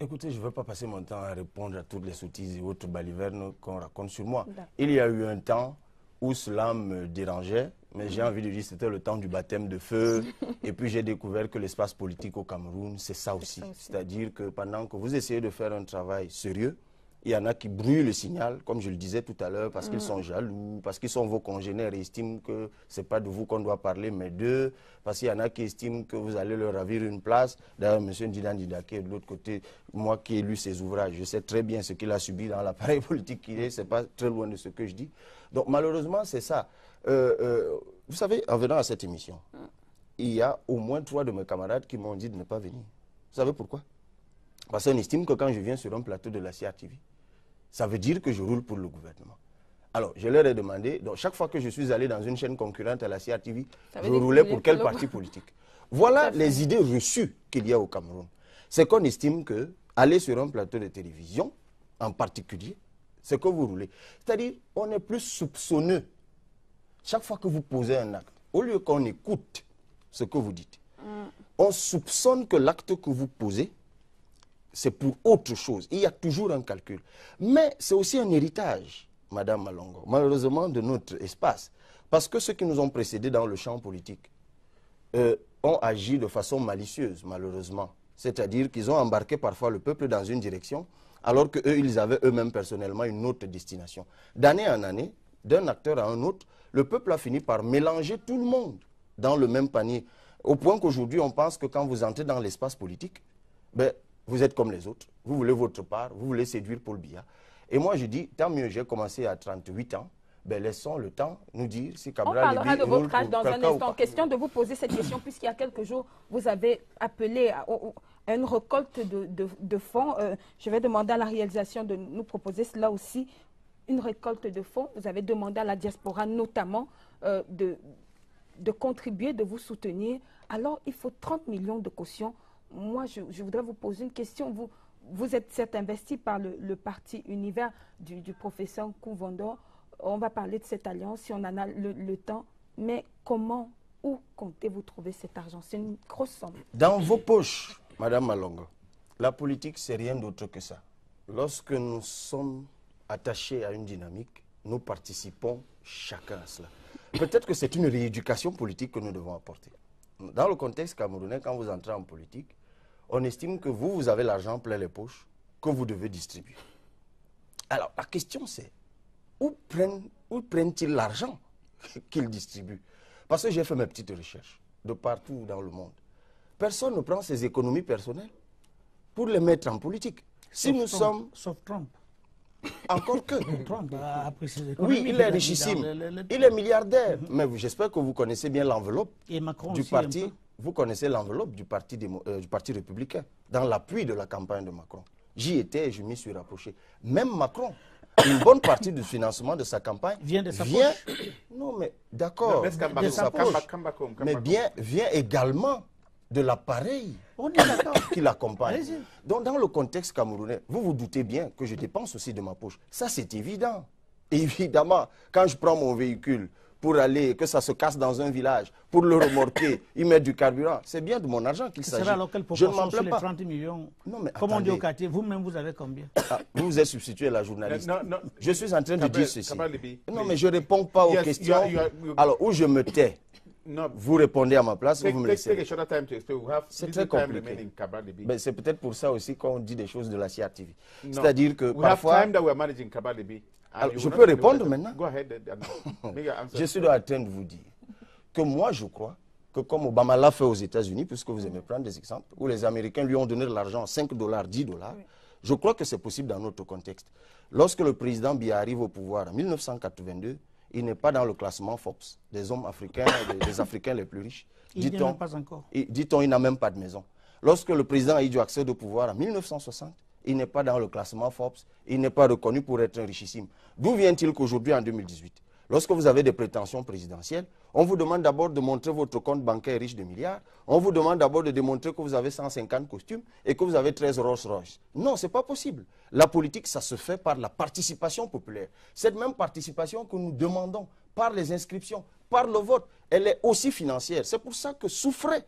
Écoutez, je ne vais pas passer mon temps à répondre à toutes les sottises et autres balivernes qu'on raconte sur moi. Il y a eu un temps où cela me dérangeait, mais j'ai envie de dire que c'était le temps du baptême de feu. Et puis j'ai découvert que l'espace politique au Cameroun, c'est ça aussi. C'est-à-dire que pendant que vous essayez de faire un travail sérieux, Il y en a qui brouillent le signal, comme je le disais tout à l'heure, parce qu'ils sont jaloux, parce qu'ils sont vos congénères et estiment que ce n'est pas de vous qu'on doit parler, mais d'eux. Parce qu'il y en a qui estiment que vous allez leur ravir une place. D'ailleurs, M. Ndidan Didaké, de l'autre côté, moi qui ai lu ses ouvrages, je sais très bien ce qu'il a subi dans l'appareil politique qu'il est. Ce n'est pas très loin de ce que je dis. Donc, malheureusement, c'est ça. Vous savez, en venant à cette émission, il y a au moins 3 de mes camarades qui m'ont dit de ne pas venir. Vous savez pourquoi? Parce qu'on estime que quand je viens sur un plateau de la CRTV, ça veut dire que je roule pour le gouvernement. Alors, je leur ai demandé, donc chaque fois que je suis allé dans une chaîne concurrente à la CRTV, je roulais pour quel parti politique? Voilà les idées reçues qu'il y a au Cameroun. C'est qu'on estime que aller sur un plateau de télévision, en particulier, c'est que vous roulez. C'est-à-dire, on est plus soupçonneux. Chaque fois que vous posez un acte, au lieu qu'on écoute ce que vous dites, on soupçonne que l'acte que vous posez, c'est pour autre chose. Il y a toujours un calcul. Mais c'est aussi un héritage, Madame Malongo, malheureusement de notre espace. Parce que ceux qui nous ont précédés dans le champ politique ont agi de façon malicieuse, malheureusement. C'est-à-dire qu'ils ont embarqué parfois le peuple dans une direction, alors qu'eux, ils avaient eux-mêmes personnellement une autre destination. D'année en année, d'un acteur à un autre, le peuple a fini par mélanger tout le monde dans le même panier. Au point qu'aujourd'hui, on pense que quand vous entrez dans l'espace politique, ben, vous êtes comme les autres, vous voulez votre part, vous voulez séduire Paul Biya. Et moi je dis, tant mieux, j'ai commencé à 38 ans, ben laissons le temps nous dire si Cabral... On parlera de votre âge dans un instant. Question de vous poser cette question, puisqu'il y a quelques jours, vous avez appelé à une récolte de fonds. Je vais demander à la réalisation de nous proposer cela aussi, une récolte de fonds. Vous avez demandé à la diaspora notamment de contribuer, de vous soutenir. Alors, il faut 30 millions de cautions. Moi, je voudrais vous poser une question. Vous êtes certes investi par le parti Univers du professeur Kouvondor. On va parler de cette alliance si on en a le temps. Mais comment, où comptez-vous trouver cet argent? C'est une grosse somme. Dans vos poches, Madame Malongo, la politique, c'est rien d'autre que ça. Lorsque nous sommes attachés à une dynamique, nous participons chacun à cela. Peut-être que c'est une rééducation politique que nous devons apporter. Dans le contexte camerounais, quand vous entrez en politique, on estime que vous avez l'argent plein les poches que vous devez distribuer. Alors, la question c'est, où prennent-ils l'argent qu'ils distribuent? Parce que j'ai fait mes petites recherches de partout dans le monde. Personne ne prend ses économies personnelles pour les mettre en politique. Si nous sommes... Sauf Trump. Encore que. Trump a pris ses oui, économies. il est richissime. Il est milliardaire. Mais j'espère que vous connaissez bien l'enveloppe du parti. Vous connaissez l'enveloppe du parti républicain dans l'appui de la campagne de Macron. J'y étais et je m'y suis rapproché. Même Macron, une bonne partie du financement de sa campagne vient de sa poche. Non, mais d'accord. Mais vient également de l'appareil qui l'accompagne. Donc, dans le contexte camerounais, vous vous doutez bien que je dépense aussi de ma poche. Ça, c'est évident. Évidemment, quand je prends mon véhicule pour aller, que ça se casse dans un village, pour le remorquer, y mettre du carburant, c'est bien de mon argent qu'il s'agit. Je ne m'en plains pas. 30 millions, non, mais comme on dit au quartier, vous-même, vous avez combien? Vous vous êtes substitué à la journaliste. Non, je suis en train de dire ceci. Non, mais je ne réponds pas aux questions. Alors, où je me tais, vous répondez à ma place, vous me laissez. C'est très compliqué. Mais c'est peut-être pour ça aussi qu'on dit des choses de la CRTV. C'est-à-dire que parfois... Alors, je peux répondre maintenant? Je suis en train de vous dire que moi, je crois que comme Obama l'a fait aux États-Unis, puisque vous aimez prendre des exemples, où les Américains lui ont donné de l'argent, 5 $, 10 $, je crois que c'est possible dans notre contexte. Lorsque le président Biya arrive au pouvoir en 1982, il n'est pas dans le classement Forbes des hommes africains, des Africains les plus riches. Il n'y a pas encore. Dit-on, il n'a même pas de maison. Lorsque le président Ahidjo accède au pouvoir en 1960, il n'est pas dans le classement Forbes, il n'est pas reconnu pour être un richissime. D'où vient-il qu'aujourd'hui, en 2018, lorsque vous avez des prétentions présidentielles, on vous demande d'abord de montrer votre compte bancaire riche de milliards, on vous demande d'abord de démontrer que vous avez 150 costumes et que vous avez 13 Rolls-Royce. Non, ce n'est pas possible. La politique, ça se fait par la participation populaire. Cette même participation que nous demandons par les inscriptions, par le vote, elle est aussi financière. C'est pour ça que souffrez,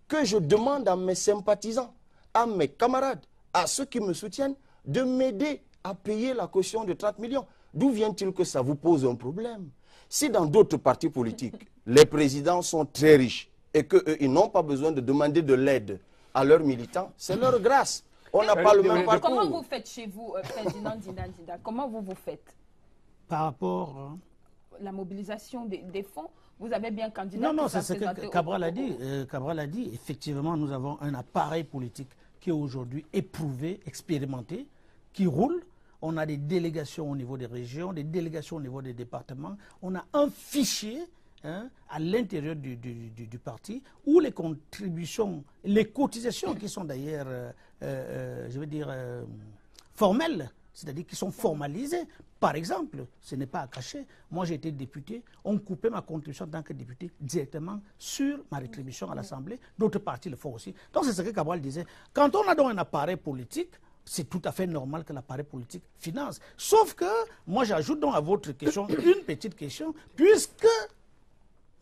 que je demande à mes sympathisants, à mes camarades, à ceux qui me soutiennent, de m'aider à payer la caution de 30 millions. D'où vient-il que ça vous pose un problème? Si dans d'autres partis politiques, les présidents sont très riches et qu'eux, ils n'ont pas besoin de demander de l'aide à leurs militants, c'est leur grâce. On n'a pas le même parcours. Comment vous faites chez vous, président Ndinda? Comment vous faites? Par rapport... La mobilisation des fonds, vous avez bien candidat. Non, c'est ce que Cabral a dit. Cabral a dit, effectivement, nous avons un appareil politique qui est aujourd'hui éprouvé, expérimenté, qui roule. On a des délégations au niveau des régions, des délégations au niveau des départements. On a un fichier à l'intérieur du parti où les contributions, les cotisations qui sont d'ailleurs, je veux dire, formelles, c'est-à-dire qui sont formalisées. Par exemple, ce n'est pas à cacher, moi j'ai été député, on coupait ma contribution en tant que député directement sur ma rétribution à l'Assemblée, d'autres partis le font aussi. Donc c'est ce que Cabral disait. Quand on a donc un appareil politique, c'est tout à fait normal que l'appareil politique finance. Sauf que, moi j'ajoute donc à votre question une petite question, puisque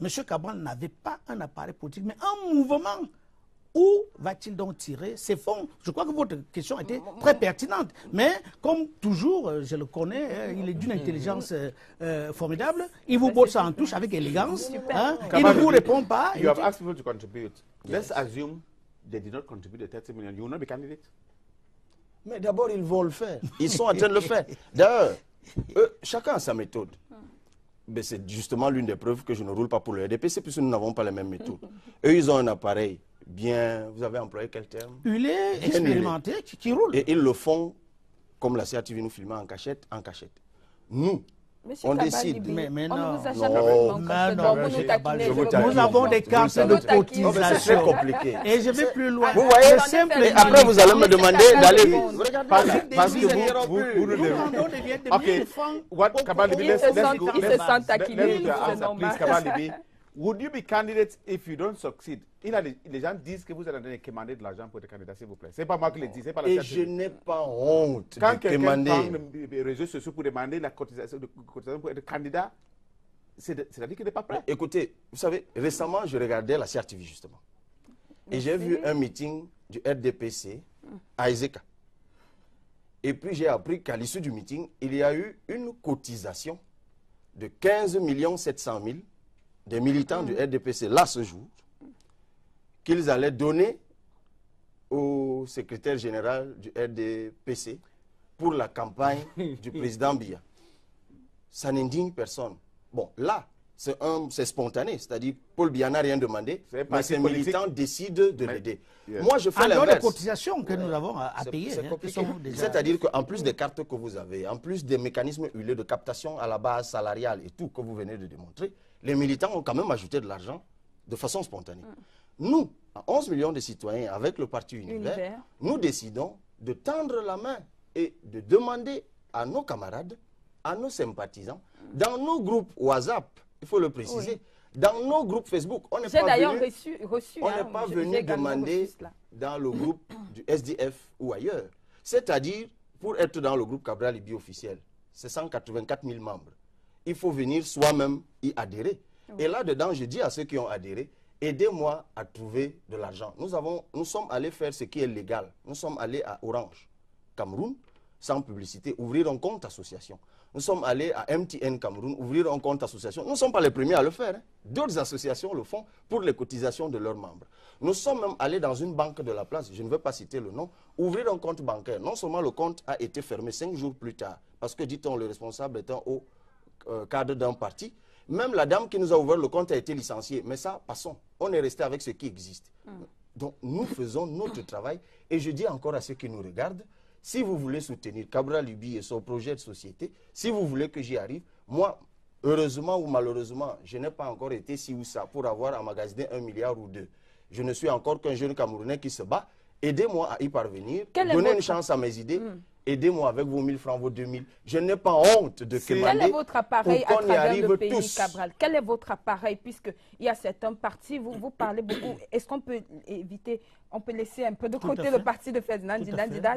M. Cabral n'avait pas un appareil politique, mais un mouvement. Où va-t-il donc tirer ses fonds? Je crois que votre question était très pertinente. Mais comme toujours, je le connais, il est d'une intelligence formidable. Il vous botte ça en touche avec élégance. Il ne vous répond pas. You have asked people to contribute. Let's assume they did not contribute the 30 million. You will not be candidate? Mais d'abord, ils vont le faire. Ils sont en train de le faire. D'ailleurs, chacun a sa méthode. C'est justement l'une des preuves que je ne roule pas pour le RDPC, puisque nous n'avons pas les mêmes méthodes. Eux, ils ont un appareil bien, vous avez employé quel terme? Huilé, expérimenté, qui roule. Et ils le font, comme la CRTV nous filmait en cachette, Nous, on décide. Mais on non, ne vous a jamais nous avons des cartes de cotisation. C'est très compliqué. Et je vais plus loin. Vous voyez, et après vous allez me demander d'aller vite. Parce que vous nous devez. Ok, what Cabral Libi, let's go. Please, Cabral Libi. Would you be candidate if you don't succeed? Les gens disent que vous êtes en train de commander de l'argent pour être candidat, s'il vous plaît. C'est pas moi qui le dis, c'est pas la Et je n'ai pas honte quand de demander. Quand quelqu'un prend les réseaux sociaux pour demander la cotisation pour être candidat, c'est-à-dire qu'il n'est pas prêt. Écoutez, vous savez, récemment, je regardais la CRTV justement. Et j'ai vu un meeting du RDPC à Ezeka. Et puis j'ai appris qu'à l'issue du meeting, il y a eu une cotisation de 15 700 000 des militants du RDPC, là, ce jour, qu'ils allaient donner au secrétaire général du RDPC pour la campagne du président Biya. Ça n'indigne personne. Bon, là, c'est spontané, c'est-à-dire Paul Biya n'a rien demandé, mais ces militants décident de l'aider. Moi, je fais l'inverse. Les cotisations que nous avons à payer. C'est-à-dire qu'en plus des cartes que vous avez, en plus des mécanismes huilés de captation à la base salariale et tout que vous venez de démontrer, les militants ont quand même ajouté de l'argent de façon spontanée. Nous, à 11 millions de citoyens avec le parti Univers, nous décidons de tendre la main et de demander à nos camarades, à nos sympathisants, dans nos groupes WhatsApp, il faut le préciser, dans nos groupes Facebook, on n'est pas venu demander dans le groupe du SDF ou ailleurs. C'est-à-dire, pour être dans le groupe Cabral Libi officiel, c'est 184 000 membres. Il faut venir soi-même y adhérer. Et là-dedans, je dis à ceux qui ont adhéré, aidez-moi à trouver de l'argent. Nous sommes allés faire ce qui est légal. Nous sommes allés à Orange, Cameroun, sans publicité, ouvrir un compte association. Nous sommes allés à MTN Cameroun, ouvrir un compte association. Nous ne sommes pas les premiers à le faire. D'autres associations le font pour les cotisations de leurs membres. Nous sommes même allés dans une banque de la place, je ne veux pas citer le nom, ouvrir un compte bancaire. Non seulement le compte a été fermé 5 jours plus tard, parce que, dit-on, le responsable étant au cadre d'un parti, même la dame qui nous a ouvert le compte a été licenciée. Mais ça, passons. On est resté avec ce qui existe. Donc, nous faisons notre travail. Et je dis encore à ceux qui nous regardent, si vous voulez soutenir Cabral Libi et son projet de société, si vous voulez que j'y arrive, moi, heureusement ou malheureusement, je n'ai pas encore été ci ou ça pour avoir emmagasiné 1 milliard ou 2. Je ne suis encore qu'un jeune Camerounais qui se bat. Aidez-moi à y parvenir. Donnez une chance à mes idées. Aidez-moi avec vos 1000 francs, vos 2000. Je n'ai pas honte de commander. Quel est votre appareil à travers le pays, Cabral? Quel est votre appareil? Puisqu'il y a certains partis, vous parlez beaucoup. Est-ce qu'on peut éviter, on peut laisser un peu de côté le parti de Ferdinand Ndinda,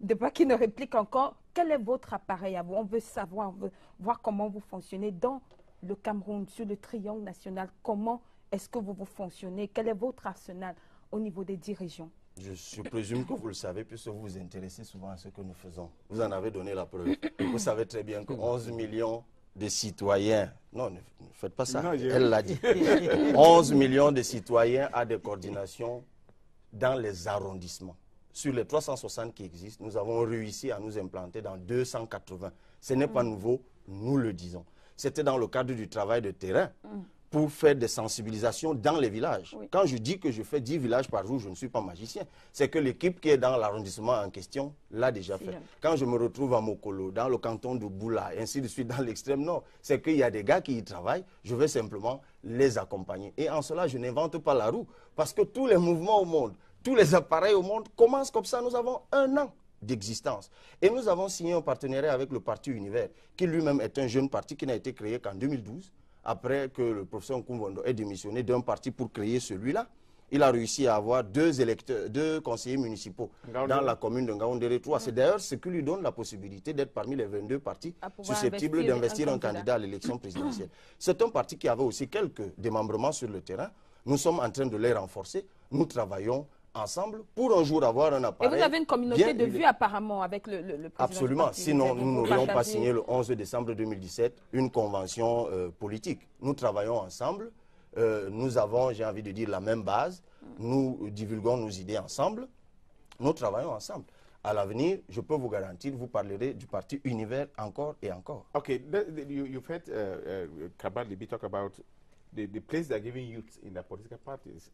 de pas qu'il ne réplique encore? Quel est votre appareil à vous? On veut savoir, on veut voir comment vous fonctionnez dans le Cameroun, sur le triangle national. Comment est-ce que vous fonctionnez? Quel est votre arsenal au niveau des dirigeants? Je présume que vous le savez, puisque vous vous intéressez souvent à ce que nous faisons. Vous en avez donné la preuve. Vous savez très bien que 11 millions de citoyens... Non, ne faites pas ça. Elle l'a dit. 11 millions de citoyens à des coordinations dans les arrondissements. sur les 360 qui existent, nous avons réussi à nous implanter dans 280. Ce n'est pas nouveau, nous le disons. C'était dans le cadre du travail de terrain pour faire des sensibilisations dans les villages. Oui. Quand je dis que je fais 10 villages par jour, je ne suis pas magicien. C'est que l'équipe qui est dans l'arrondissement en question l'a déjà fait. Quand je me retrouve à Mokolo, dans le canton de Boula, et ainsi de suite dans l'extrême nord, c'est qu'il y a des gars qui y travaillent, je vais simplement les accompagner. Et en cela, je n'invente pas la roue, parce que tous les mouvements au monde, tous les appareils au monde commencent comme ça. Nous avons 1 an d'existence. Et nous avons signé un partenariat avec le Parti Univers, qui lui-même est un jeune parti qui n'a été créé qu'en 2012, après que le professeur Nkumbondo ait démissionné d'un parti pour créer celui-là. Il a réussi à avoir 2 conseillers municipaux dans la commune de Ngaoundéré 3. C'est d'ailleurs ce qui lui donne la possibilité d'être parmi les 22 partis susceptibles d'investir un candidat à l'élection présidentielle. C'est un parti qui avait aussi quelques démembrements sur le terrain. Nous sommes en train de les renforcer. Nous travaillons ensemble pour un jour avoir un appareil. Et vous avez une communauté de vues apparemment avec le président. Absolument, sinon nous n'aurions pas signé le 11 décembre 2017 une convention politique. Nous travaillons ensemble, nous avons, j'ai envie de dire, la même base, nous divulguons nos idées ensemble, nous travaillons ensemble. À l'avenir, je peux vous garantir, vous parlerez du parti Univers encore et encore. Okay, you've heard Kaba Libi talk about the place they're giving youth in the political parties,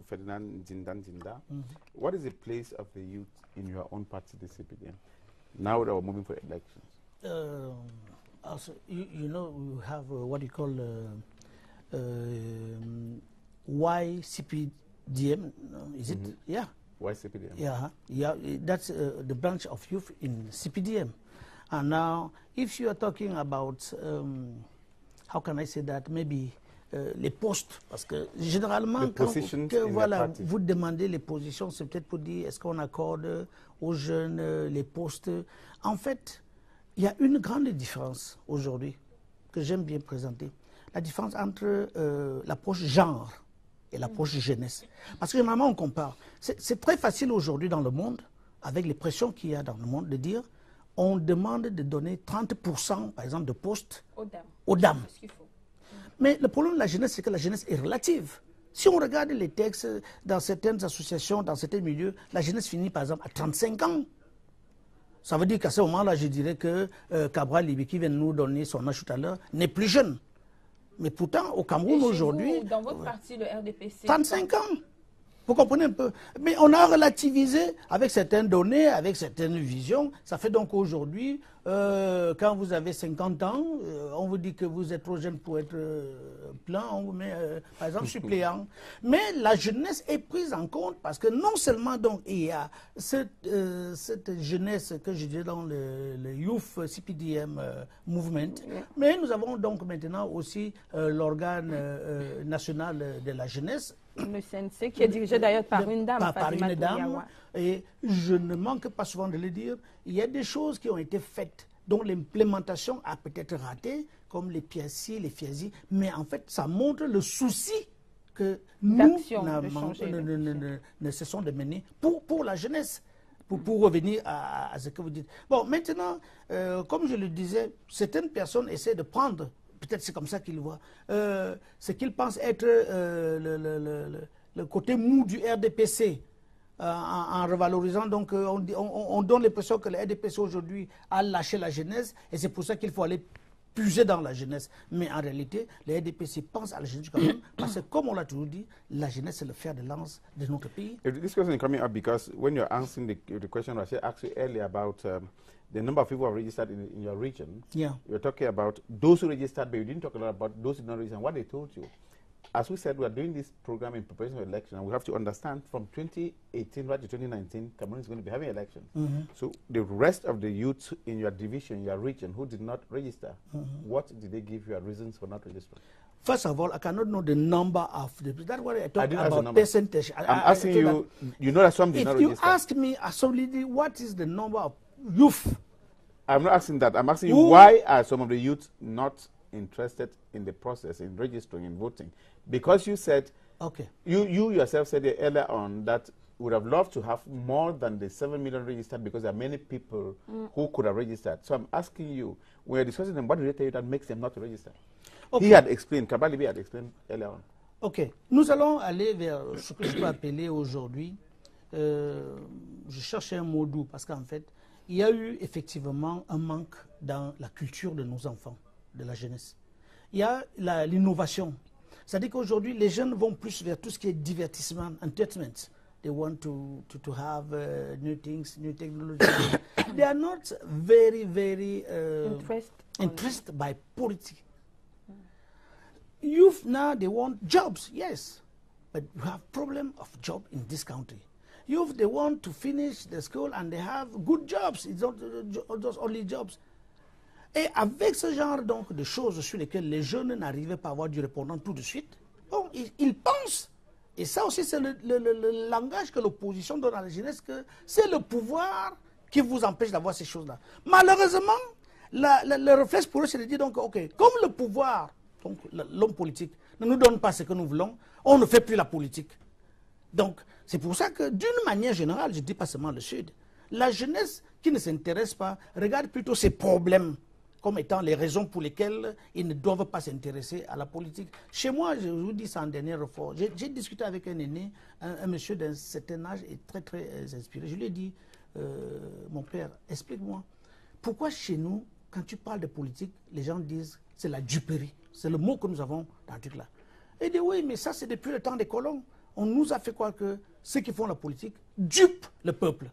Ferdinand Zindan Zinda. What is the place of the youth in your own party, the CPDM, now that we're moving for elections? Also, you know, we have what you call YCPDM, is it? Yeah. YCPDM? Yeah, that's the branch of youth in CPDM. And now, if you are talking about, how can I say that, maybe les postes, parce que généralement, quand voilà, vous demandez les positions, c'est peut-être pour dire est-ce qu'on accorde aux jeunes les postes. En fait, il y a une grande différence aujourd'hui que j'aime bien présenter. La différence entre l'approche genre et l'approche jeunesse. Parce que généralement, on compare. C'est très facile aujourd'hui dans le monde, avec les pressions qu'il y a dans le monde, de dire on demande de donner 30%, par exemple, de postes aux dames. Mais le problème de la jeunesse, c'est que la jeunesse est relative. Si on regarde les textes dans certaines associations, dans certains milieux, la jeunesse finit par exemple à 35 ans. Ça veut dire qu'à ce moment-là, je dirais que Cabral Libi, qui vient de nous donner son âge tout à l'heure, n'est plus jeune. Mais pourtant, au Cameroun aujourd'hui... Dans votre parti, le RDPC... 35 ans. Vous comprenez un peu? Mais on a relativisé avec certaines données, avec certaines visions. Ça fait donc aujourd'hui, quand vous avez 50 ans, on vous dit que vous êtes trop jeune pour être plein, on vous met par exemple suppléant. Mais la jeunesse est prise en compte parce que non seulement donc il y a cette jeunesse que je dis dans le Youth CPDM Movement, mais nous avons donc maintenant aussi l'organe national de la jeunesse. Le CNC, qui est dirigé d'ailleurs par une dame. Par une dame. Et je ne manque pas souvent de le dire, il y a des choses qui ont été faites, dont l'implémentation a peut-être raté, comme les PSI, les FIASI, mais en fait, ça montre le souci que nous ne cessons de mener pour la jeunesse. Pour revenir à ce que vous dites. Bon, maintenant, comme je le disais, certaines personnes essaient de prendre... Peut-être c'est comme ça qu'ils voient. Ce qu'ils pensent être le côté mou du RDPC, en revalorisant. Donc, on donne l'impression que le RDPC aujourd'hui a lâché la jeunesse, et c'est pour ça qu'il faut aller puiser dans la jeunesse. Mais en réalité, le RDPC pense à la jeunesse du Cameroun, parce que, comme on l'a toujours dit, la jeunesse, c'est le fer de lance de notre pays. This question is coming up because when you're answering the question I asked you earlier about the number of people who are registered in your region, you're talking about those who registered, but you didn't talk a lot about those who did not register and what they told you. As we said, we are doing this program in preparation for election, and we have to understand from 2018 right to 2019, Cameroon is going to be having elections. So the rest of the youth in your division, your region, who did not register, what did they give you as reasons for not registering? First of all, I cannot know the number of the... That's what I talk about percentage. I'm asking you, you know that some did not register. If you ask me, solidly, what is the number of youth? I'm not asking that. I'm asking you, why are some of the youth not interested in the process, in registering, in voting? Because you said, you yourself said earlier on that you would have loved to have more than the 7 million registered because there are many people who could have registered. So I'm asking you, when you're discussing them, what did they tell you that makes them not register? He had explained, Kaba Libi had explained earlier on. Ok. Nous allons aller vers ce que je peux appeler aujourd'hui, je cherche un mot doux, parce qu'en fait, il y a eu effectivement un manque dans la culture de nos enfants, de la jeunesse. Il y a l'innovation. C'est-à-dire qu'aujourd'hui, les jeunes vont plus vers tout ce qui est divertissement, entertainment. They want to have new things, new technology. They are not very, very interested by politics. Youth now, they want jobs, yes. But we have problem of job in this country. Youth, they want to finish the school and they have good jobs. It's not just only jobs. Et avec ce genre donc, de choses sur lesquelles les jeunes n'arrivaient pas à avoir du répondant tout de suite, bon, ils pensent. Et ça aussi, c'est le langage que l'opposition donne à la jeunesse, que c'est le pouvoir qui vous empêche d'avoir ces choses-là. Malheureusement, le réflexe pour eux, c'est de dire, donc, OK, comme le pouvoir, donc l'homme politique, ne nous donne pas ce que nous voulons, on ne fait plus la politique. Donc, c'est pour ça que, d'une manière générale, je ne dis pas seulement le Sud, la jeunesse qui ne s'intéresse pas regarde plutôt ses problèmes comme étant les raisons pour lesquelles ils ne doivent pas s'intéresser à la politique. Chez moi, je vous dis ça en dernière fois, j'ai discuté avec un aîné, un monsieur d'un certain âge et très très inspiré. Je lui ai dit, mon père, explique-moi, pourquoi chez nous, quand tu parles de politique, les gens disent c'est la duperie. C'est le mot que nous avons dans le truc là. Et il dit oui, mais ça c'est depuis le temps des colons. On nous a fait croire que ceux qui font la politique dupent le peuple.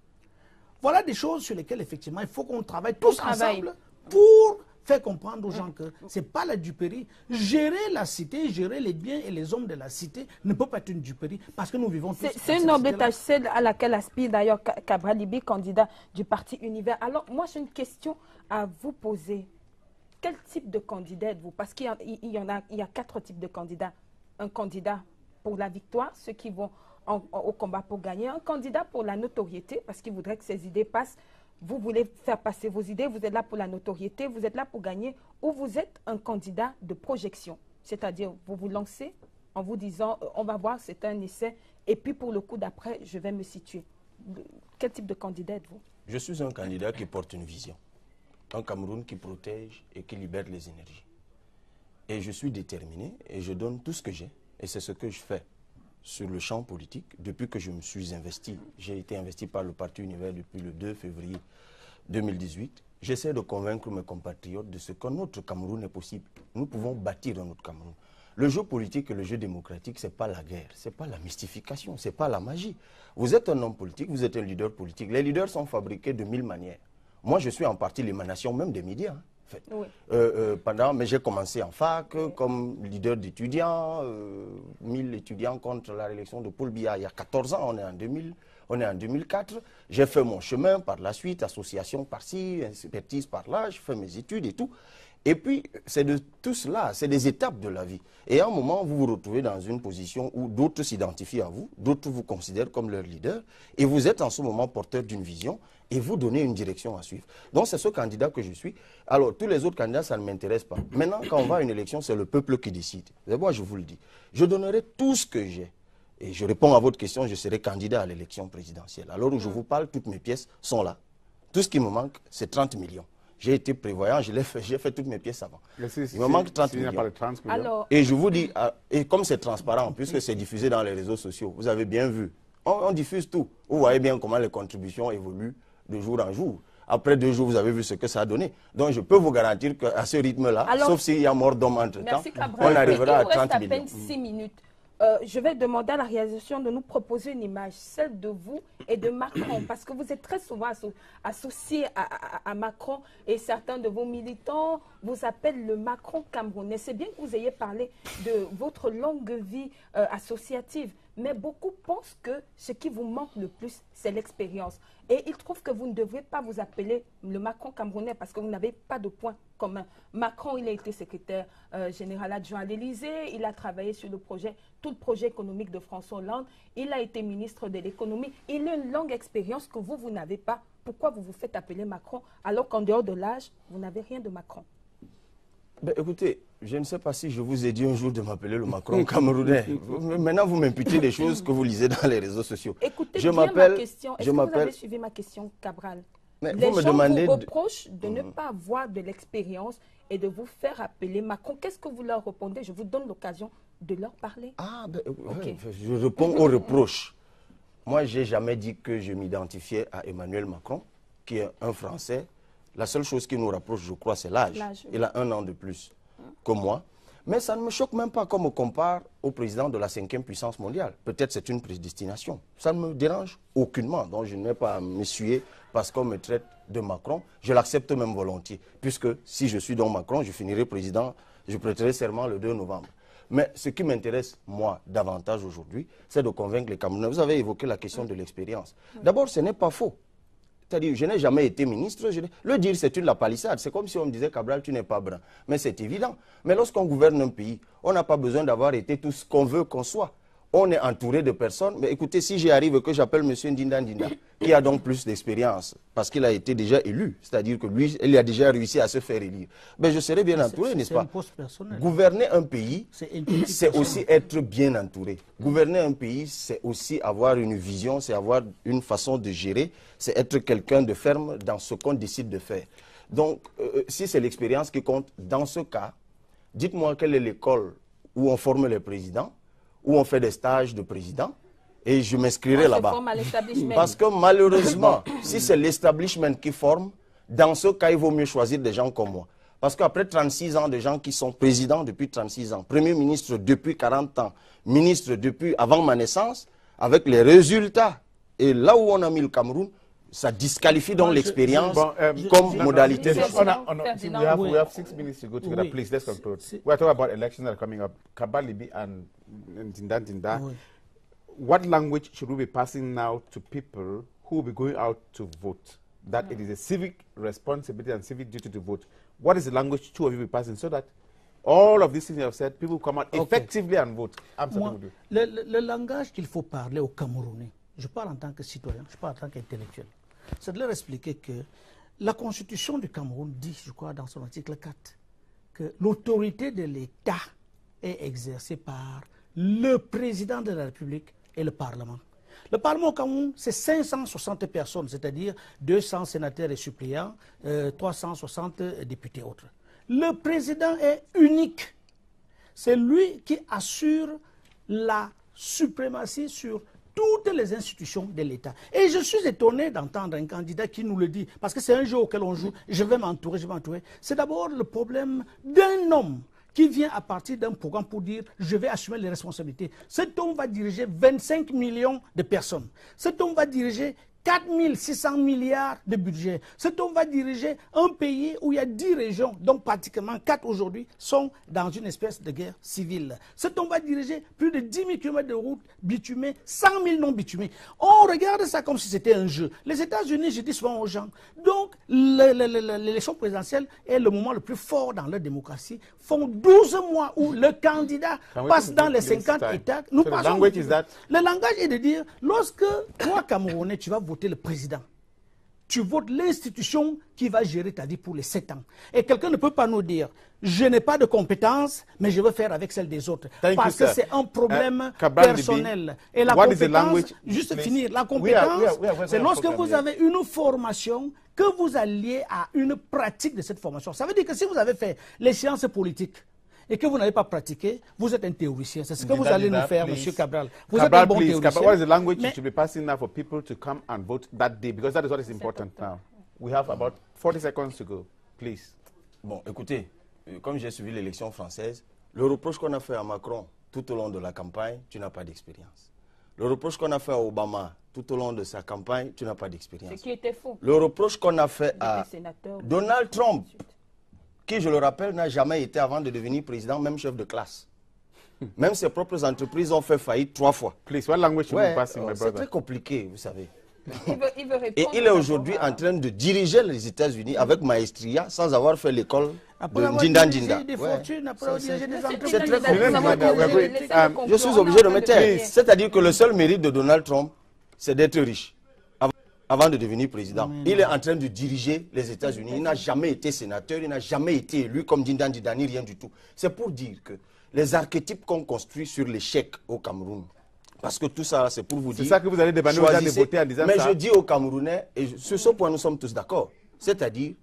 Voilà des choses sur lesquelles effectivement il faut qu'on travaille tous ensemble pour faire comprendre aux gens que ce n'est pas la duperie. Gérer la cité, gérer les biens et les hommes de la cité ne peut pas être une duperie parce que nous vivons tous. C'est une noble tâche, celle à laquelle aspire d'ailleurs Cabral Libby, candidat du parti Univers. Alors moi j'ai une question à vous poser. Quel type de candidat êtes-vous? Parce qu'il y a 4 types de candidats. Un candidat pour la victoire, ceux qui vont au combat pour gagner. Un candidat pour la notoriété, parce qu'il voudrait que ses idées passent. Vous voulez faire passer vos idées, vous êtes là pour la notoriété, vous êtes là pour gagner. Ou vous êtes un candidat de projection. C'est-à-dire, vous vous lancez en vous disant, on va voir, c'est un essai. Et puis pour le coup d'après, je vais me situer. Quel type de candidat êtes-vous? Je suis un candidat qui porte une vision. Un Cameroun qui protège et qui libère les énergies. Et je suis déterminé et je donne tout ce que j'ai. Et c'est ce que je fais sur le champ politique depuis que je me suis investi. J'ai été investi par le Parti Univers depuis le 2 février 2018. J'essaie de convaincre mes compatriotes de ce que notre Cameroun est possible. Nous pouvons bâtir notre Cameroun. Le jeu politique et le jeu démocratique, ce n'est pas la guerre, ce n'est pas la mystification, ce n'est pas la magie. Vous êtes un homme politique, vous êtes un leader politique. Les leaders sont fabriqués de 1000 manières. Moi, je suis en partie l'émanation même des médias. Hein, en fait. Oui. Mais j'ai commencé en fac comme leader d'étudiants, 1000 étudiants contre la réélection de Paul Biya il y a 14 ans, on est en 2004. J'ai fait mon chemin par la suite, association par-ci, expertise par-là, je fais mes études et tout. Et puis, c'est de tout cela, c'est des étapes de la vie. Et à un moment, vous vous retrouvez dans une position où d'autres s'identifient à vous, d'autres vous considèrent comme leur leader, et vous êtes en ce moment porteur d'une vision, et vous donnez une direction à suivre. Donc, c'est ce candidat que je suis. Alors, tous les autres candidats, ça ne m'intéresse pas. Maintenant, quand on va à une élection, c'est le peuple qui décide. Et moi, je vous le dis. Je donnerai tout ce que j'ai. Et je réponds à votre question, je serai candidat à l'élection présidentielle. Alors où je vous parle, toutes mes pièces sont là. Tout ce qui me manque, c'est 30 millions. J'ai été prévoyant, j'ai fait toutes mes pièces avant. Il me manque 30 millions. Alors, et je vous dis, et comme c'est transparent, puisque c'est diffusé dans les réseaux sociaux, vous avez bien vu, on diffuse tout. Vous voyez bien comment les contributions évoluent de jour en jour. Après 2 jours, vous avez vu ce que ça a donné. Donc, je peux vous garantir qu'à ce rythme-là, sauf s'il y a mort d'homme entre-temps, on arrivera à 30 millions. Il reste à peine 6 minutes. Je vais demander à la réalisation de nous proposer une image, celle de vous et de Macron, parce que vous êtes très souvent associé à Macron et certains de vos militants vous appellent le Macron camerounais. C'est bien que vous ayez parlé de votre longue vie associative, mais beaucoup pensent que ce qui vous manque le plus, c'est l'expérience. Et ils trouvent que vous ne devriez pas vous appeler le Macron camerounais parce que vous n'avez pas de points communs. Macron, il a été secrétaire général adjoint à l'Élysée, il a travaillé sur tout le projet économique de François Hollande, il a été ministre de l'économie, il a une longue expérience que vous n'avez pas. Pourquoi vous vous faites appeler Macron alors qu'en dehors de l'âge, vous n'avez rien de Macron? Ben, écoutez, je ne sais pas si je vous ai dit un jour de m'appeler le Macron camerounais. Maintenant, vous m'imputez des choses que vous lisez dans les réseaux sociaux. Écoutez bien ma question. Est-ce que vous avez suivi ma question, Cabral? Mais les gens vous reprochent de ne pas avoir de l'expérience et de vous faire appeler Macron. Qu'est-ce que vous leur répondez? Je vous donne l'occasion de leur parler. Ah, ben, okay. Je réponds aux reproches. moi, je n'ai jamais dit que je m'identifiais à Emmanuel Macron, qui est un Français. La seule chose qui nous rapproche, je crois, c'est l'âge. Il a 1 an de plus que moi. Mais ça ne me choque même pas qu'on me compare au président de la 5e puissance mondiale. Peut-être c'est une prédestination. Ça ne me dérange aucunement. Donc je n'ai pas à m'essuyer parce qu'on me traite de Macron. Je l'accepte même volontiers. Puisque si je suis donc Macron, je finirai président, je prêterai serment le 2 novembre. Mais ce qui m'intéresse, moi, davantage aujourd'hui, c'est de convaincre les Camerounais. Vous avez évoqué la question de l'expérience. D'abord, ce n'est pas faux. C'est-à-dire, je n'ai jamais été ministre. Le dire, c'est la palissade. C'est comme si on me disait, Cabral, tu n'es pas brun. Mais c'est évident. Mais lorsqu'on gouverne un pays, on n'a pas besoin d'avoir été tout ce qu'on veut qu'on soit. On est entouré de personnes. Mais écoutez, si j'y arrive que j'appelle M. Ndinda Ndinda, qui a donc plus d'expérience, parce qu'il a été déjà élu, c'est-à-dire que lui, il a déjà réussi à se faire élire, ben je serai bien entouré, n'est-ce pas? Gouverner un pays, c'est aussi être bien entouré. Gouverner un pays, c'est aussi avoir une vision, c'est avoir une façon de gérer, c'est être quelqu'un de ferme dans ce qu'on décide de faire. Donc, si c'est l'expérience qui compte, dans ce cas, dites-moi quelle est l'école où on forme les présidents, où on fait des stages de président, et je m'inscrirai là-bas. Parce que malheureusement, si c'est l'establishment qui forme, dans ce cas, il vaut mieux choisir des gens comme moi. Parce qu'après 36 ans de gens qui sont présidents depuis 36 ans, Premier ministre depuis 40 ans, ministre depuis avant ma naissance, avec les résultats, et là où on a mis le Cameroun, ça disqualifie donc l'expérience comme modalité. We have 6 minutes to go together. Oui. Please, let's conclude. We are talking about elections that are coming up. Kabalibi and Ndinda Ndinda. Oui. What language should we be passing now to people who will be going out to vote? That it is a civic responsibility and civic duty to vote. What is the language two of you will be passing so that all of these things you have said, people come out effectively and vote? Le langage qu'il faut parler aux Camerounais, je parle en tant que citoyen, je parle en tant qu'intellectuel, c'est de leur expliquer que la Constitution du Cameroun dit, je crois, dans son article 4, que l'autorité de l'État est exercée par le président de la République et le Parlement. Le Parlement au Cameroun, c'est 560 personnes, c'est-à-dire 200 sénateurs et suppléants, 360 députés autres. Le président est unique. C'est lui qui assure la suprématie sur toutes les institutions de l'État. Et je suis étonné d'entendre un candidat qui nous le dit, parce que c'est un jeu auquel on joue, je vais m'entourer, je vais m'entourer. C'est d'abord le problème d'un homme qui vient à partir d'un programme pour dire « je vais assumer les responsabilités ». Cet homme va diriger 25 millions de personnes. Cet homme va diriger 4 600 milliards de budget. Cet homme va diriger un pays où il y a 10 régions, dont pratiquement 4 aujourd'hui sont dans une espèce de guerre civile. Cet homme va diriger plus de 10 000 km de routes bitumées, 100 000 non bitumées. On regarde ça comme si c'était un jeu. Les États-Unis, je dis souvent aux gens, donc l'élection présidentielle est le moment le plus fort dans leur démocratie. Font 12 mois où le candidat passe dans les 50 États. Nous passons. Le langage est de dire, lorsque toi, Camerounais, tu vas voter le président, tu votes l'institution qui va gérer ta vie pour les 7 ans. Et quelqu'un ne peut pas nous dire, je n'ai pas de compétences, mais je veux faire avec celle des autres. Parce que c'est un problème personnel. Et la compétence, juste finir, la compétence, c'est lorsque vous avez une formation, que vous alliez à une pratique de cette formation. Ça veut dire que si vous avez fait les sciences politiques, et que vous n'avez pas pratiqué, vous êtes un théoricien. C'est ce que vous allez nous faire, M. Cabral. Vous êtes un bon théoricien. What is the language you should be passing now for people to come and vote that day? Because that is what is important now. We have about 40 seconds to go. Please. Bon, écoutez, comme j'ai suivi l'élection française, le reproche qu'on a fait à Macron tout au long de la campagne, tu n'as pas d'expérience. Le reproche qu'on a fait à Obama tout au long de sa campagne, tu n'as pas d'expérience. Ce qui était faux. Le reproche qu'on a fait à Donald Trump, qui, je le rappelle, n'a jamais été, avant de devenir président, même chef de classe. Même ses propres entreprises ont fait faillite 3 fois. Please, what language should we pass in, my brother? C'est très compliqué, vous savez. Il veut et il est aujourd'hui en train de diriger les États-Unis avec maestria, sans avoir fait l'école de Ndinda Ndinda. C'est très compliqué. Je suis obligé de me taire. C'est-à-dire que le seul mérite de Donald Trump, c'est d'être riche. Avant de devenir président, il est en train de diriger les États-Unis. Il n'a jamais été sénateur, il n'a jamais été élu comme Ndinda Ndinda, ni rien du tout. C'est pour dire que les archétypes qu'on construit sur l'échec au Cameroun, parce que tout ça, c'est pour vous dire... C'est ça que vous allez débattre aux gens de voter en disant ça. Mais je dis aux Camerounais, et sur ce point nous sommes tous d'accord, c'est-à-dire,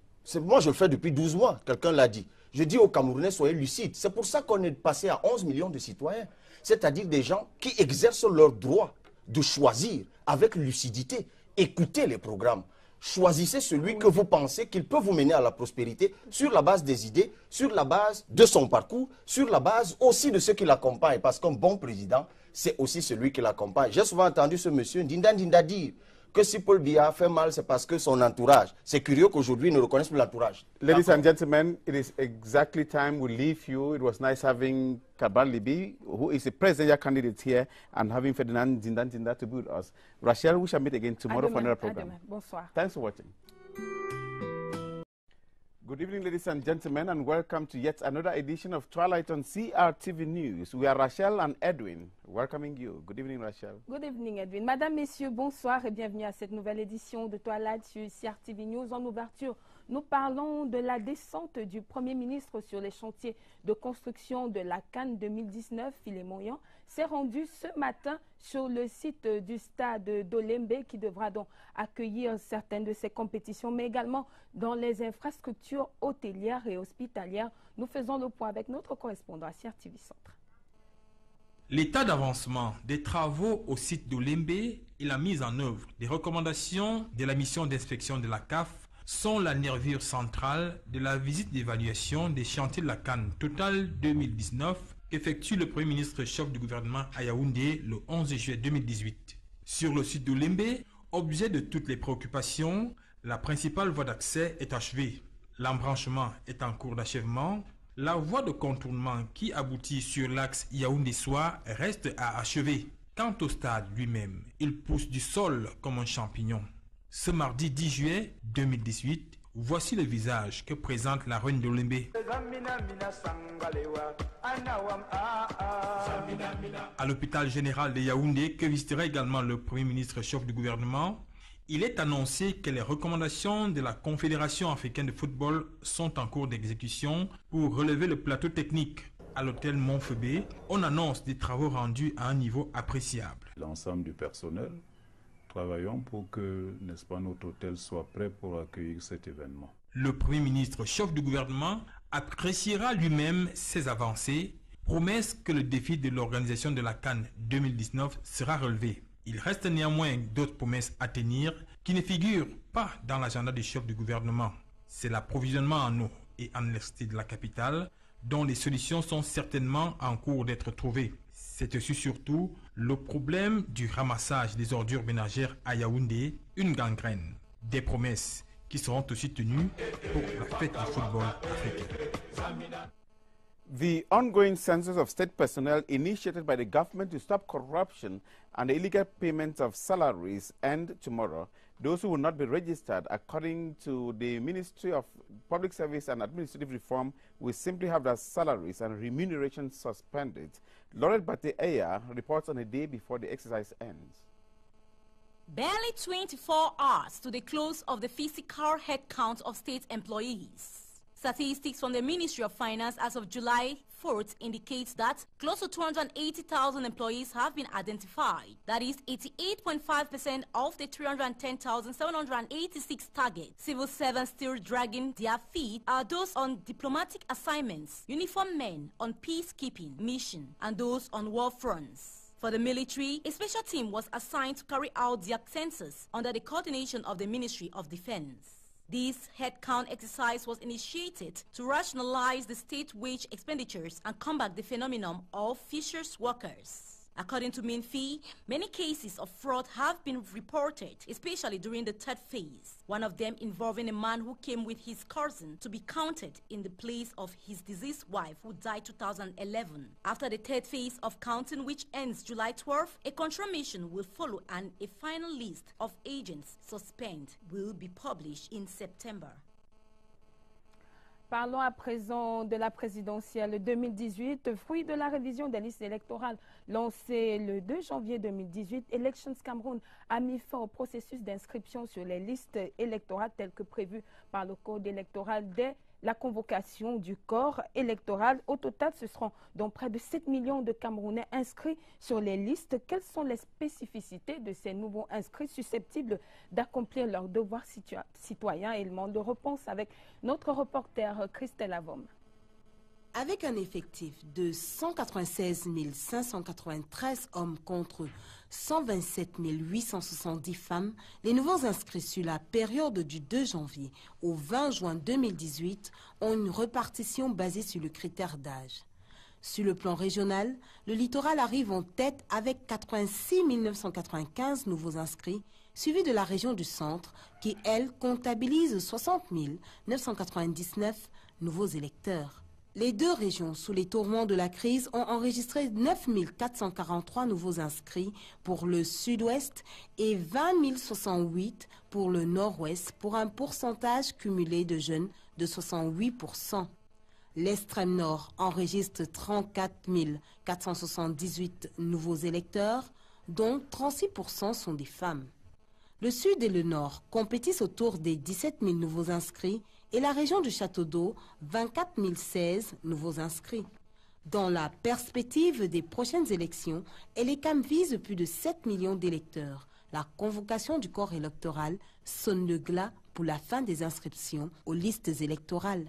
moi je le fais depuis 12 mois, quelqu'un l'a dit. Je dis aux Camerounais, soyez lucides. C'est pour ça qu'on est passé à 11 millions de citoyens. C'est-à-dire des gens qui exercent leur droit de choisir avec lucidité. Écoutez les programmes. Choisissez celui que vous pensez qu'il peut vous mener à la prospérité sur la base des idées, sur la base de son parcours, sur la base aussi de ceux qui l'accompagnent. Parce qu'un bon président, c'est aussi celui qui l'accompagne. J'ai souvent entendu ce monsieur Dinda dire que si Paul Biya fait mal, c'est parce que son entourage. C'est curieux qu'aujourd'hui, ils ne reconnaissent plus l'entourage. Ladies and gentlemen, it is exactly time we leave you. It was nice having Kabal Libi, who is a presidential candidate here, and having Ferdinand Zinda to be with us. Rachel, we shall meet again tomorrow for another program. Bonsoir. Thanks for watching. Good evening, ladies and gentlemen, and welcome to yet another edition of Twilight on CRTV News. We are Rachel and Edwin welcoming you. Good evening, Rachel. Good evening, Edwin. Madame, Messieurs, bonsoir et bienvenue à cette nouvelle édition de Twilight sur CRTV News. En ouverture, nous parlons de la descente du Premier ministre sur les chantiers de construction de la CAN 2019. Philémon Yan s'est rendu ce matin sur le site du stade d'Olembe qui devra donc accueillir certaines de ces compétitions, mais également dans les infrastructures hôtelières et hospitalières. Nous faisons le point avec notre correspondant à CRTV Centre. L'état d'avancement des travaux au site d'Olembe et la mise en œuvre des recommandations de la mission d'inspection de la CAF sont la nervure centrale de la visite d'évaluation des chantiers de la CAN Total 2019 qu'effectue le Premier ministre chef du gouvernement à Yaoundé le 11 juillet 2018. Sur le site d'Olembe, objet de toutes les préoccupations, la principale voie d'accès est achevée. L'embranchement est en cours d'achèvement. La voie de contournement qui aboutit sur l'axe Yaoundé-Soie reste à achever. Quant au stade lui-même, il pousse du sol comme un champignon. Ce mardi 10 juillet 2018, voici le visage que présente la reine d'Olembe. À l'hôpital général de Yaoundé, que visitera également le Premier ministre chef du gouvernement, il est annoncé que les recommandations de la Confédération africaine de football sont en cours d'exécution pour relever le plateau technique. À l'hôtel Montfebé, on annonce des travaux rendus à un niveau appréciable. L'ensemble du personnel, travaillons pour que, n'est-ce pas, notre hôtel soit prêt pour accueillir cet événement. Le Premier ministre chef du gouvernement appréciera lui-même ces avancées, promesse que le défi de l'organisation de la CAN 2019 sera relevé. Il reste néanmoins d'autres promesses à tenir qui ne figurent pas dans l'agenda du chef du gouvernement. C'est l'approvisionnement en eau et en électricité de la capitale, dont les solutions sont certainement en cours d'être trouvées. C'est aussi surtout le problème du ramassage des ordures ménagères à Yaoundé, une gangrène. Des promesses qui seront aussi tenues pour la fête du football africain. The ongoing census of state personnel initiated by the government to stop corruption and the illegal payments of salaries end tomorrow. Those who will not be registered, according to the Ministry of Public Service and Administrative Reform, will simply have their salaries and remuneration suspended. Laurette Bate Eya reports on a day before the exercise ends. Barely 24 hours to the close of the physical headcount of state employees. Statistics from the Ministry of Finance as of July 4th indicates that close to 280,000 employees have been identified. That is 88.5% of the 310,786 target. Civil servants still dragging their feet are those on diplomatic assignments, uniformed men on peacekeeping mission, and those on war fronts. For the military, a special team was assigned to carry out their census under the coordination of the Ministry of Defense. This headcount exercise was initiated to rationalize the state wage expenditures and combat the phenomenon of fisheries workers. According to Minfi, many cases of fraud have been reported, especially during the third phase, one of them involving a man who came with his cousin to be counted in the place of his deceased wife who died 2011. After the third phase of counting, which ends July 12th, a control mission will follow and a final list of agents suspended will be published in September. Parlons à présent de la présidentielle 2018, fruit de la révision des listes électorales lancée le 2 janvier 2018. Elections Cameroun a mis fin au processus d'inscription sur les listes électorales telles que prévues par le code électoral dès la convocation du corps électoral. Au total, ce seront donc près de 7 millions de Camerounais inscrits sur les listes. Quelles sont les spécificités de ces nouveaux inscrits susceptibles d'accomplir leurs devoirs citoyens? Élément de réponse avec notre reporter Christelle Avom. Avec un effectif de 196 593 hommes contre 127 870 femmes, les nouveaux inscrits sur la période du 2 janvier au 20 juin 2018 ont une répartition basée sur le critère d'âge. Sur le plan régional, le littoral arrive en tête avec 86 995 nouveaux inscrits, suivi de la région du centre qui, elle, comptabilise 60 999 nouveaux électeurs. Les deux régions sous les tourments de la crise ont enregistré 9 443 nouveaux inscrits pour le sud-ouest et 20 068 pour le nord-ouest, pour un pourcentage cumulé de jeunes de 68%. L'extrême nord enregistre 34 478 nouveaux électeurs, dont 36% sont des femmes. Le sud et le nord compétissent autour des 17 000 nouveaux inscrits et la région du Château d'Eau, 24 016 nouveaux inscrits. Dans la perspective des prochaines élections, l'ECAM vise plus de 7 millions d'électeurs. La convocation du corps électoral sonne le glas pour la fin des inscriptions aux listes électorales.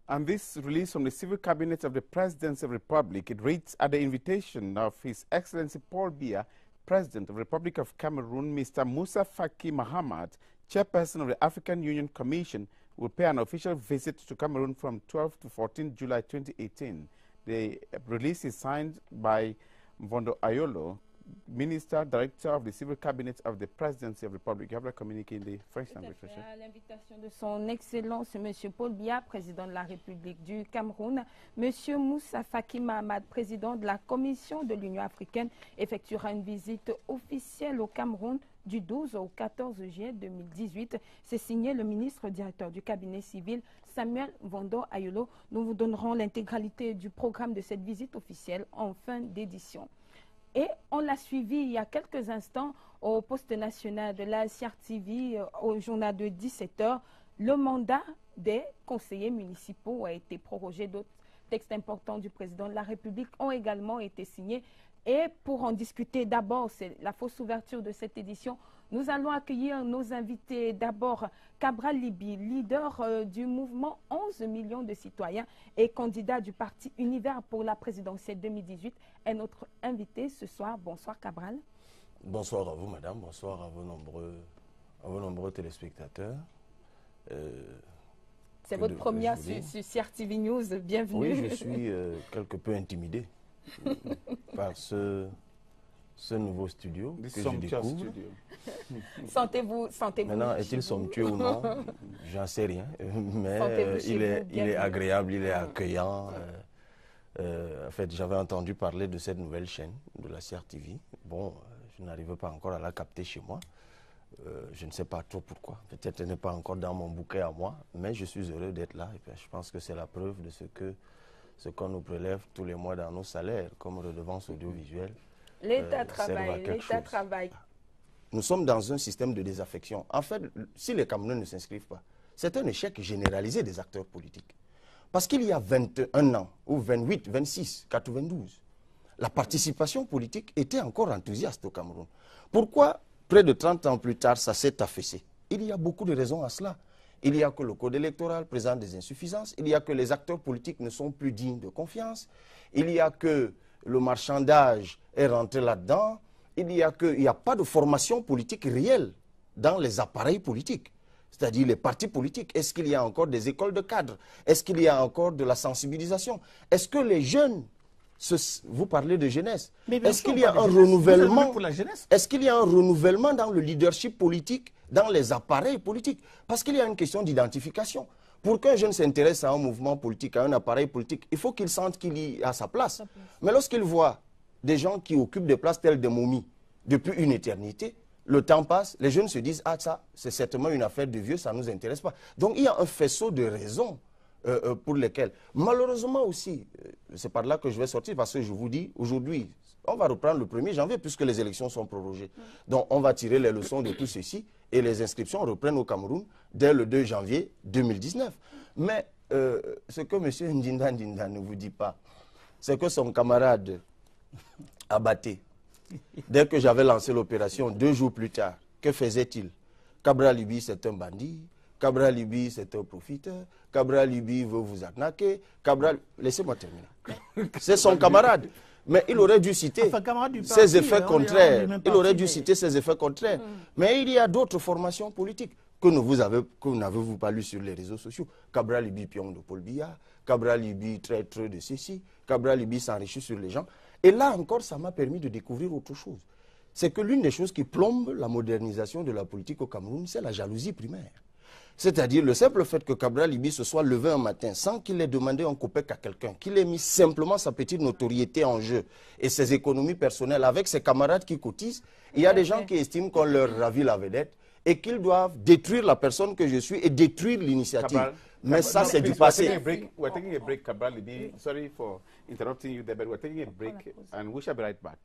And this release from the Civil Cabinet of the Presidency of the Republic, it reads, at the invitation of His Excellency Paul Biya, President of the Republic of Cameroon, Mr. Moussa Faki Mahamat, Chairperson of the African Union Commission, will pay an official visit to Cameroon from 12 to 14 July 2018. The release is signed by Mvondo Ayolo, Minister, Director of the Civil Cabinet of the Presidency of the Republic. You have a communiqué in the French language. À l'invitation de son Excellence, M. Paul Biya, Président de la République du Cameroun, M. Moussa Faki Mahamat, Président de la Commission de l'Union africaine, effectuera une visite officielle au Cameroun du 12 au 14 juillet 2018. C'est signé le ministre directeur du cabinet civil, Samuel Mvondo Ayolo. Nous vous donnerons l'intégralité du programme de cette visite officielle en fin d'édition. Et on l'a suivi il y a quelques instants au poste national de la CRTV au journal de 17h. Le mandat des conseillers municipaux a été prorogé. D'autres textes importants du président de la République ont également été signés. Et pour en discuter d'abord, c'est la fausse ouverture de cette édition, nous allons accueillir nos invités. D'abord, Cabral Libi, leader du mouvement 11 millions de citoyens et candidat du parti Univers pour la présidentielle 2018, est notre invité ce soir. Bonsoir Cabral. Bonsoir à vous madame, bonsoir à vos nombreux téléspectateurs. C'est votre première sur CRTV News, bienvenue. Oui, je suis quelque peu intimidé par ce nouveau studio que je découvre. Sentez-vous maintenant, est-il somptueux ou non? J'en sais rien, mais il est agréable, il est accueillant. En fait, j'avais entendu parler de cette nouvelle chaîne, de la CRTV. Bon, je n'arrive pas encore à la capter chez moi. Je ne sais pas trop pourquoi. Peut-être qu'elle n'est pas encore dans mon bouquet à moi, mais je suis heureux d'être là. Et puis, je pense que c'est la preuve de ce qu'on nous prélève tous les mois dans nos salaires comme redevance audiovisuelle. L'État travaille. Nous sommes dans un système de désaffection. En fait, si les Camerounais ne s'inscrivent pas, c'est un échec généralisé des acteurs politiques. Parce qu'il y a 21 ans, ou 28, 26, 92, la participation politique était encore enthousiaste au Cameroun. Pourquoi, près de 30 ans plus tard, ça s'est affaissé? Il y a beaucoup de raisons à cela. Il y a que le code électoral présente des insuffisances. Il y a que les acteurs politiques ne sont plus dignes de confiance. Il y a que le marchandage est rentré là-dedans. Il n'y a pas de formation politique réelle dans les appareils politiques, c'est-à-dire les partis politiques. Est-ce qu'il y a encore des écoles de cadres? Est-ce qu'il y a encore de la sensibilisation? Est-ce que les jeunes, vous parlez de jeunesse, est-ce qu'il y a un renouvellement? Est-ce qu'il y a un renouvellement dans le leadership politique, dans les appareils politiques? Parce qu'il y a une question d'identification. Pour qu'un jeune s'intéresse à un mouvement politique, à un appareil politique, il faut qu'il sente qu'il y a sa place. Mais lorsqu'il voit des gens qui occupent des places telles des momies depuis une éternité, le temps passe, les jeunes se disent « Ah, ça, c'est certainement une affaire de vieux, ça ne nous intéresse pas ». Donc, il y a un faisceau de raisons pour lesquelles, malheureusement aussi, c'est par là que je vais sortir, parce que je vous dis, aujourd'hui, on va reprendre le 1er janvier, puisque les élections sont prorogées. Donc, on va tirer les leçons de tout ceci, et les inscriptions reprennent au Cameroun dès le 2 janvier 2019. Mais ce que M. Ndinda ne vous dit pas, c'est que son camarade Abaté, dès que j'avais lancé l'opération, 2 jours plus tard, que faisait-il? Cabral Libi, c'est un bandit. Cabral Libi, c'est un profiteur. Cabral Libi veut vous arnaquer. Cabral... Laissez-moi terminer. C'est son camarade. Mais il aurait dû citer ses effets contraires. Il aurait dû citer ses effets contraires. Mais il y a d'autres formations politiques que n'avez-vous pas lu sur les réseaux sociaux. Cabral Libi, pion de Paul Biya. Cabral Libi, traître de ceci. Cabral Libi s'enrichit sur les gens. Et là encore, ça m'a permis de découvrir autre chose. C'est que l'une des choses qui plombe la modernisation de la politique au Cameroun, c'est la jalousie primaire. C'est-à-dire le simple fait que Cabral Libi se soit levé un matin sans qu'il ait demandé un copec à quelqu'un, qu'il ait mis simplement sa petite notoriété en jeu et ses économies personnelles avec ses camarades qui cotisent, il y a des gens qui estiment qu'on leur ravit la vedette et qu'ils doivent détruire la personne que je suis et détruire l'initiative. Mais ça, c'est du passé. We're taking a break, Cabral Libi. Sorry for interrupting you there, but we're taking a break and we shall be right back.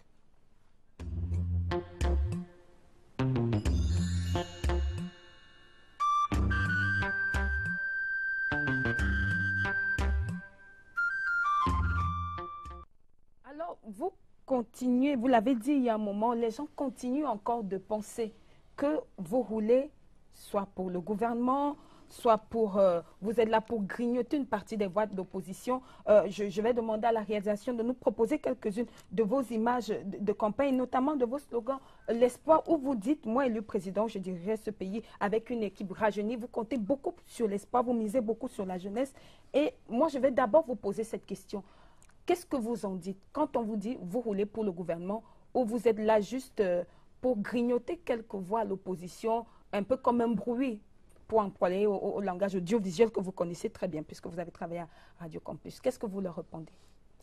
Alors, vous continuez, vous l'avez dit il y a un moment, les gens continuent encore de penser que vous roulez soit pour le gouvernement, soit pour, vous êtes là pour grignoter une partie des voix de l'opposition. Je vais demander à la réalisation de nous proposer quelques-unes de vos images de campagne, notamment de vos slogans. L'espoir, où vous dites, moi élu président, je dirigerai ce pays avec une équipe rajeunie. Vous comptez beaucoup sur l'espoir, vous misez beaucoup sur la jeunesse. Et moi, je vais d'abord vous poser cette question. Qu'est-ce que vous en dites quand on vous dit, vous roulez pour le gouvernement, ou vous êtes là juste pour grignoter quelques voix à l'opposition, un peu comme un bruit, pour employer au langage audiovisuel que vous connaissez très bien, puisque vous avez travaillé à Radio Campus. Qu'est-ce que vous leur répondez?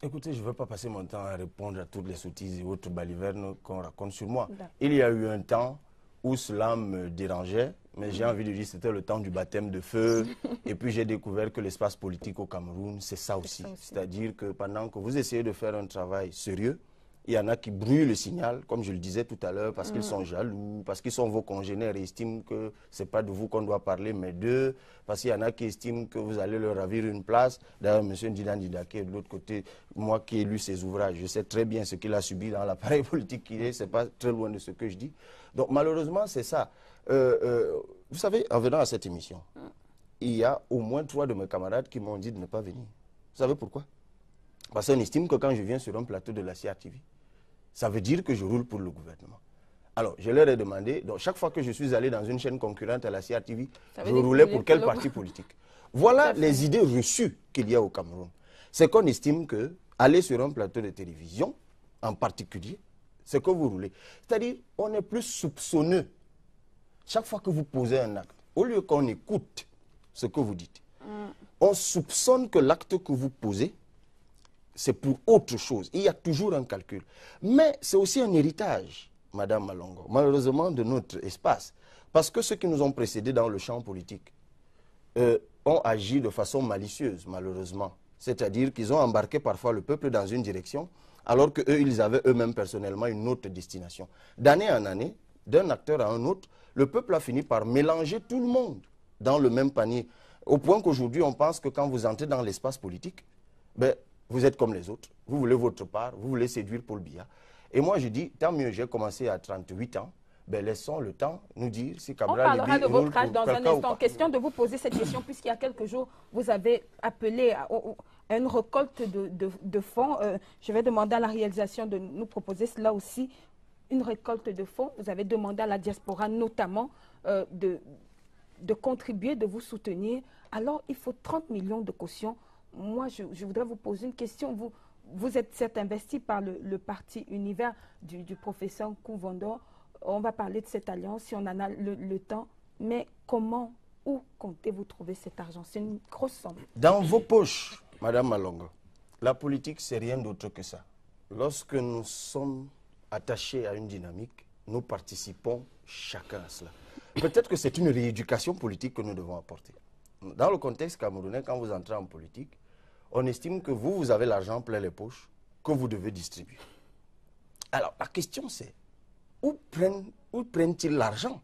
Écoutez, je ne veux pas passer mon temps à répondre à toutes les sottises et autres balivernes qu'on raconte sur moi. Il y a eu un temps où cela me dérangeait, mais j'ai envie de dire que c'était le temps du baptême de feu. Et puis j'ai découvert que l'espace politique au Cameroun, c'est ça aussi. C'est-à-dire que pendant que vous essayez de faire un travail sérieux, il y en a qui brouillent le signal, comme je le disais tout à l'heure, parce qu'ils sont jaloux, parce qu'ils sont vos congénères et estiment que ce n'est pas de vous qu'on doit parler, mais d'eux, parce qu'il y en a qui estiment que vous allez leur ravir une place. D'ailleurs, M. Ndidan Didake, de l'autre côté, moi qui ai lu ses ouvrages, je sais très bien ce qu'il a subi dans l'appareil politique qu'il est, ce n'est pas très loin de ce que je dis. Donc malheureusement, c'est ça. Vous savez, en venant à cette émission, il y a au moins 3 de mes camarades qui m'ont dit de ne pas venir. Vous savez pourquoi? Parce qu'on estime que quand je viens sur un plateau de la CRTV, ça veut dire que je roule pour le gouvernement. Alors, je leur ai demandé, donc chaque fois que je suis allé dans une chaîne concurrente à la CRTV, je roulais pour quel parti politique? Voilà les idées reçues qu'il y a au Cameroun. C'est qu'on estime que aller sur un plateau de télévision, en particulier, c'est que vous roulez. C'est-à-dire, on est plus soupçonneux. Chaque fois que vous posez un acte, au lieu qu'on écoute ce que vous dites, on soupçonne que l'acte que vous posez, c'est pour autre chose. Il y a toujours un calcul. Mais c'est aussi un héritage, Madame Malongo, malheureusement de notre espace. Parce que ceux qui nous ont précédés dans le champ politique ont agi de façon malicieuse, malheureusement. C'est-à-dire qu'ils ont embarqué parfois le peuple dans une direction, alors qu'eux, ils avaient eux-mêmes personnellement une autre destination. D'année en année, d'un acteur à un autre, le peuple a fini par mélanger tout le monde dans le même panier. Au point qu'aujourd'hui, on pense que quand vous entrez dans l'espace politique, ben, vous êtes comme les autres, vous voulez votre part, vous voulez séduire Paul Biya. Et moi, je dis, tant mieux, j'ai commencé à 38 ans, ben laissons le temps nous dire si Cabral Libi... On parlera de votre âge dans un instant. Question de vous poser cette question, puisqu'il y a quelques jours, vous avez appelé à une récolte de fonds. Je vais demander à la réalisation de nous proposer cela aussi, une récolte de fonds. Vous avez demandé à la diaspora notamment de contribuer, de vous soutenir. Alors, il faut 30 millions de cautions. Moi, je voudrais vous poser une question. Vous êtes certes investi par le parti Univers du professeur Kouvondor. On va parler de cette alliance si on en a le temps. Mais comment, où comptez-vous trouver cet argent? C'est une grosse somme. Dans vos poches, Madame Malongo. La politique, c'est rien d'autre que ça. Lorsque nous sommes attachés à une dynamique, nous participons chacun à cela. Peut-être que c'est une rééducation politique que nous devons apporter. Dans le contexte camerounais, quand vous entrez en politique, on estime que vous avez l'argent plein les poches que vous devez distribuer. Alors, la question c'est, où prennent-ils l'argent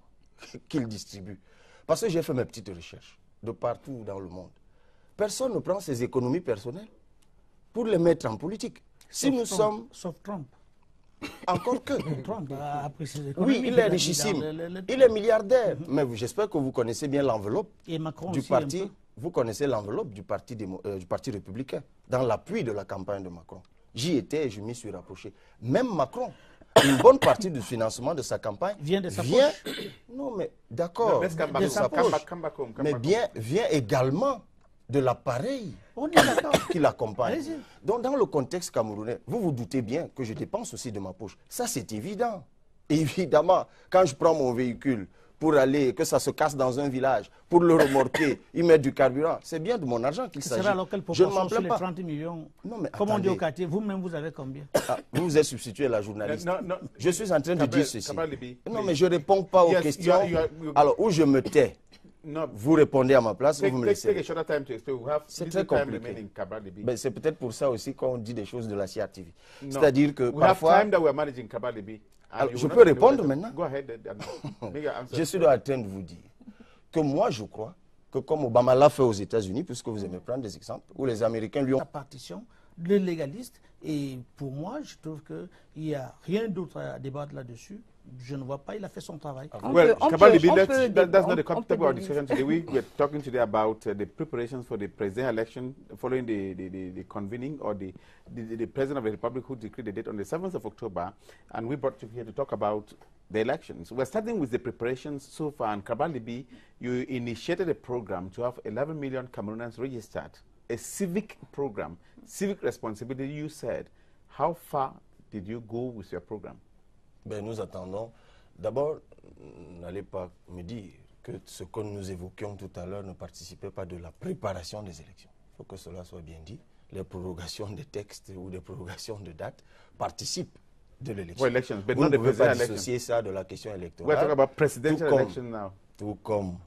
qu'ils distribuent? Parce que j'ai fait mes petites recherches de partout dans le monde. Personne ne prend ses économies personnelles pour les mettre en politique. Si nous sommes... Sauf Trump. Encore que. Trump a appris ses Oui, économies, il est a mis richissime. dans le- Il est milliardaire. Mais j'espère que vous connaissez bien l'enveloppe Et Macron du aussi, un parti. peu. Vous connaissez l'enveloppe du parti républicain, dans l'appui de la campagne de Macron. J'y étais et je m'y suis rapproché. Même Macron, une bonne partie du financement de sa campagne Vient de sa poche. Non, mais d'accord. Let's come back De home. sa poche. Come back home. Mais vient également de l'appareil On est d'accord. qui l'accompagne. Allez-y. Donc, dans le contexte camerounais, vous vous doutez bien que je dépense aussi de ma poche. Ça, c'est évident. Évidemment, quand je prends mon véhicule pour aller, que ça se casse dans un village, pour le remorquer, y mettre du carburant, c'est bien de mon argent qu'il Ce s'agit. sera alors quelle Je ne proportion m'en sur plains les pas. 30 millions? Non, mais Comme on dit au attendez. quartier, vous-même, vous avez combien? Ah, vous vous êtes substitué à la journaliste. Non, non. Je suis en train de dire ceci. Kabal Libi, Non, please. mais je ne réponds pas aux Yes, questions. you are- Alors, où je me tais, No, vous répondez à ma place, ou vous me take a laissez. shorter time to explain. We have C'est little très time compliqué. remaining, Kabal Libi. Ben, c'est peut-être pour ça aussi qu'on dit des choses de la CRTV. No. C'est-à-dire que We parfois, have time that we are managing Kabal Libi. And Alors, you je will peux not be répondre able to- maintenant? Go ahead and make your answer. je suis en train de vous dire que moi, je crois que comme Obama l'a fait aux États-Unis, puisque vous aimez prendre des exemples, où les Américains lui ont... La partition, le légaliste. Et pour moi, je trouve qu'il n'y a rien d'autre à débattre là-dessus. Je ne vois pas, il a fait son travail. Well, on Kabal peut- Libi, on that's peut that's not dé- the content on of our peut discussion today. We're talking today about the preparations for the presidential election following the convening or the President of the Republic who decreed the date on the 7th of October. And we brought you here to talk about the elections. We're starting with the preparations so far. And Kabal Libi, you initiated a program to have 11 million Cameroonians registered, a civic program, civic responsibility, you said. How far did you go with your program? Ben, nous attendons. D'abord, n'allez pas me dire que ce que nous évoquions tout à l'heure ne participait pas de la préparation des élections. Il faut que cela soit bien dit. Les prorogations des textes ou des prorogations de dates participent de l'élection. For elections, but Vous not ne the pouvez pas presidential dissocier ça de la question We're électorale. talking about presidential Tout comme- election now. Tout comme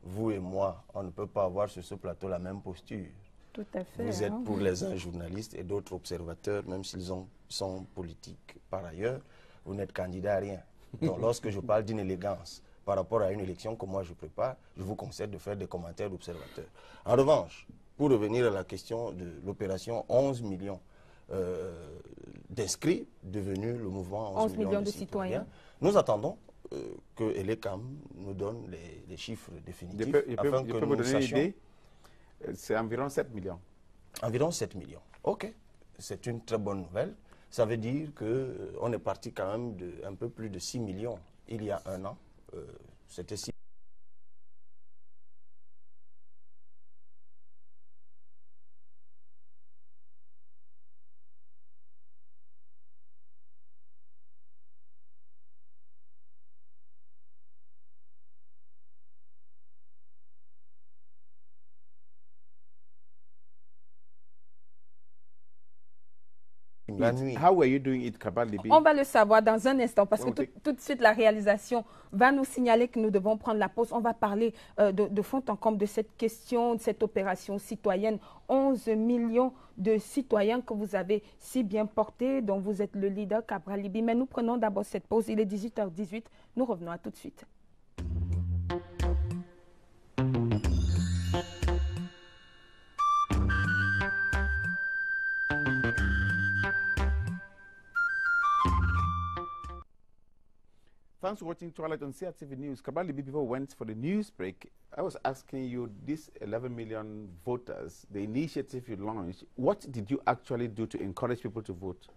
vous et moi, on ne peut pas avoir sur ce plateau la même posture. Tout à fait. Vous êtes hein. pour les uns journalistes et d'autres observateurs, même s'ils sont politiques par ailleurs, vous n'êtes candidat à rien. Donc lorsque je parle d'inélégance par rapport à une élection que moi je prépare, je vous conseille de faire des commentaires d'observateurs. En revanche, pour revenir à la question de l'opération 11 millions d'inscrits devenus le mouvement 11 millions de citoyens. Nous attendons que Elecam nous donne les chiffres définitifs Je afin peux que vous nous donner une sachions. idée. C'est environ 7 millions. Environ 7 millions. OK. C'est une très bonne nouvelle. Ça veut dire qu'on est parti quand même de un peu plus de 6 millions il y a un an. C'était 6 la nuit. How were you doing it, Kabal Libi? On va le savoir dans un instant parce que Ok. tout de suite la réalisation va nous signaler que nous devons prendre la pause. On va parler de fond en comble de cette question, de cette opération citoyenne. 11 millions de citoyens que vous avez si bien portés, dont vous êtes le leader, Kabal Libi. Mais nous prenons d'abord cette pause. Il est 18h18. Nous revenons à tout de suite. Thanks for watching Twilight on CRTV News. Kabal Libi, before we went for the news break, I was asking you, these 11 million voters, the initiative you launched, what did you actually do to encourage people to vote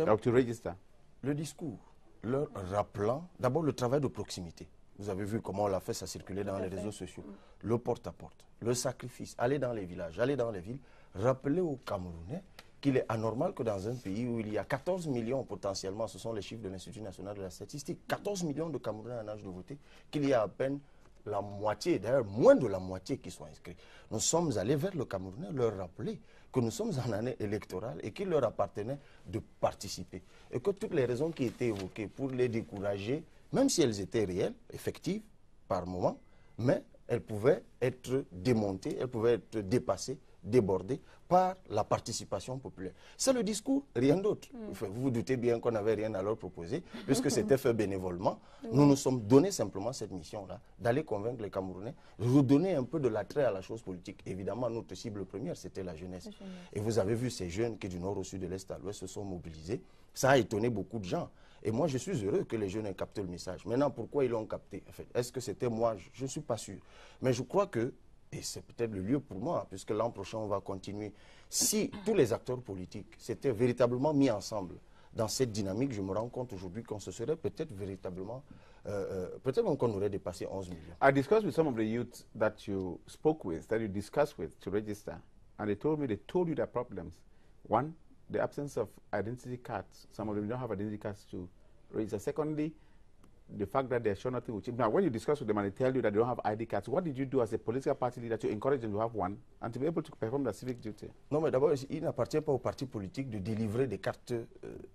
or to register? Le discours, leur rappelant d'abord le travail de proximité. Vous avez vu comment on l'a fait, ça circulait dans les réseaux sociaux. Le porte-à-porte, le sacrifice, aller dans les villages, aller dans les villes, rappeler aux Camerounais qu'il est anormal que dans un pays où il y a 14 millions potentiellement, ce sont les chiffres de l'Institut national de la statistique, 14 millions de Camerounais en âge de voter, qu'il y a à peine la moitié, d'ailleurs moins de la moitié qui sont inscrits. Nous sommes allés vers le Camerounais leur rappeler que nous sommes en année électorale et qu'il leur appartenait de participer. Et que toutes les raisons qui étaient évoquées pour les décourager, même si elles étaient réelles, effectives, par moment, mais elles pouvaient être démontées, elles pouvaient être dépassées, débordées par la participation populaire. C'est le discours, rien d'autre. Enfin, vous vous doutez bien qu'on n'avait rien à leur proposer, puisque c'était fait bénévolement. Nous nous sommes donné simplement cette mission-là, d'aller convaincre les Camerounais, de redonner un peu de l'attrait à la chose politique. Évidemment, notre cible première, c'était la jeunesse. Et vous avez vu ces jeunes qui, du nord au sud, de l'est à l'ouest, se sont mobilisés Ça a étonné beaucoup de gens. Et moi, je suis heureux que les jeunes aient capté le message. Maintenant, pourquoi ils l'ont capté? En fait, est-ce que c'était moi? Je ne suis pas sûr. Mais je crois que, et c'est peut-être le lieu pour moi, puisque l'an prochain, on va continuer. Si tous les acteurs politiques s'étaient véritablement mis ensemble dans cette dynamique, je me rends compte aujourd'hui qu'on se serait peut-être véritablement, peut-être même qu'on aurait dépassé 11 millions. I discussed with some of the youth that you spoke with, that you discussed with to register, and they told you their problems. One, the absence of identity cards. Some of them don't have identity cards to register. Secondly, the fact that they're sure nothing will change. Now, when you discuss with them and they tell you that they don't have ID cards, what did you do as a political party leader to encourage them to have one and to be able to perform their civic duty? Non, mais d'abord, il n'appartient pas aux partis politiques de délivrer des cartes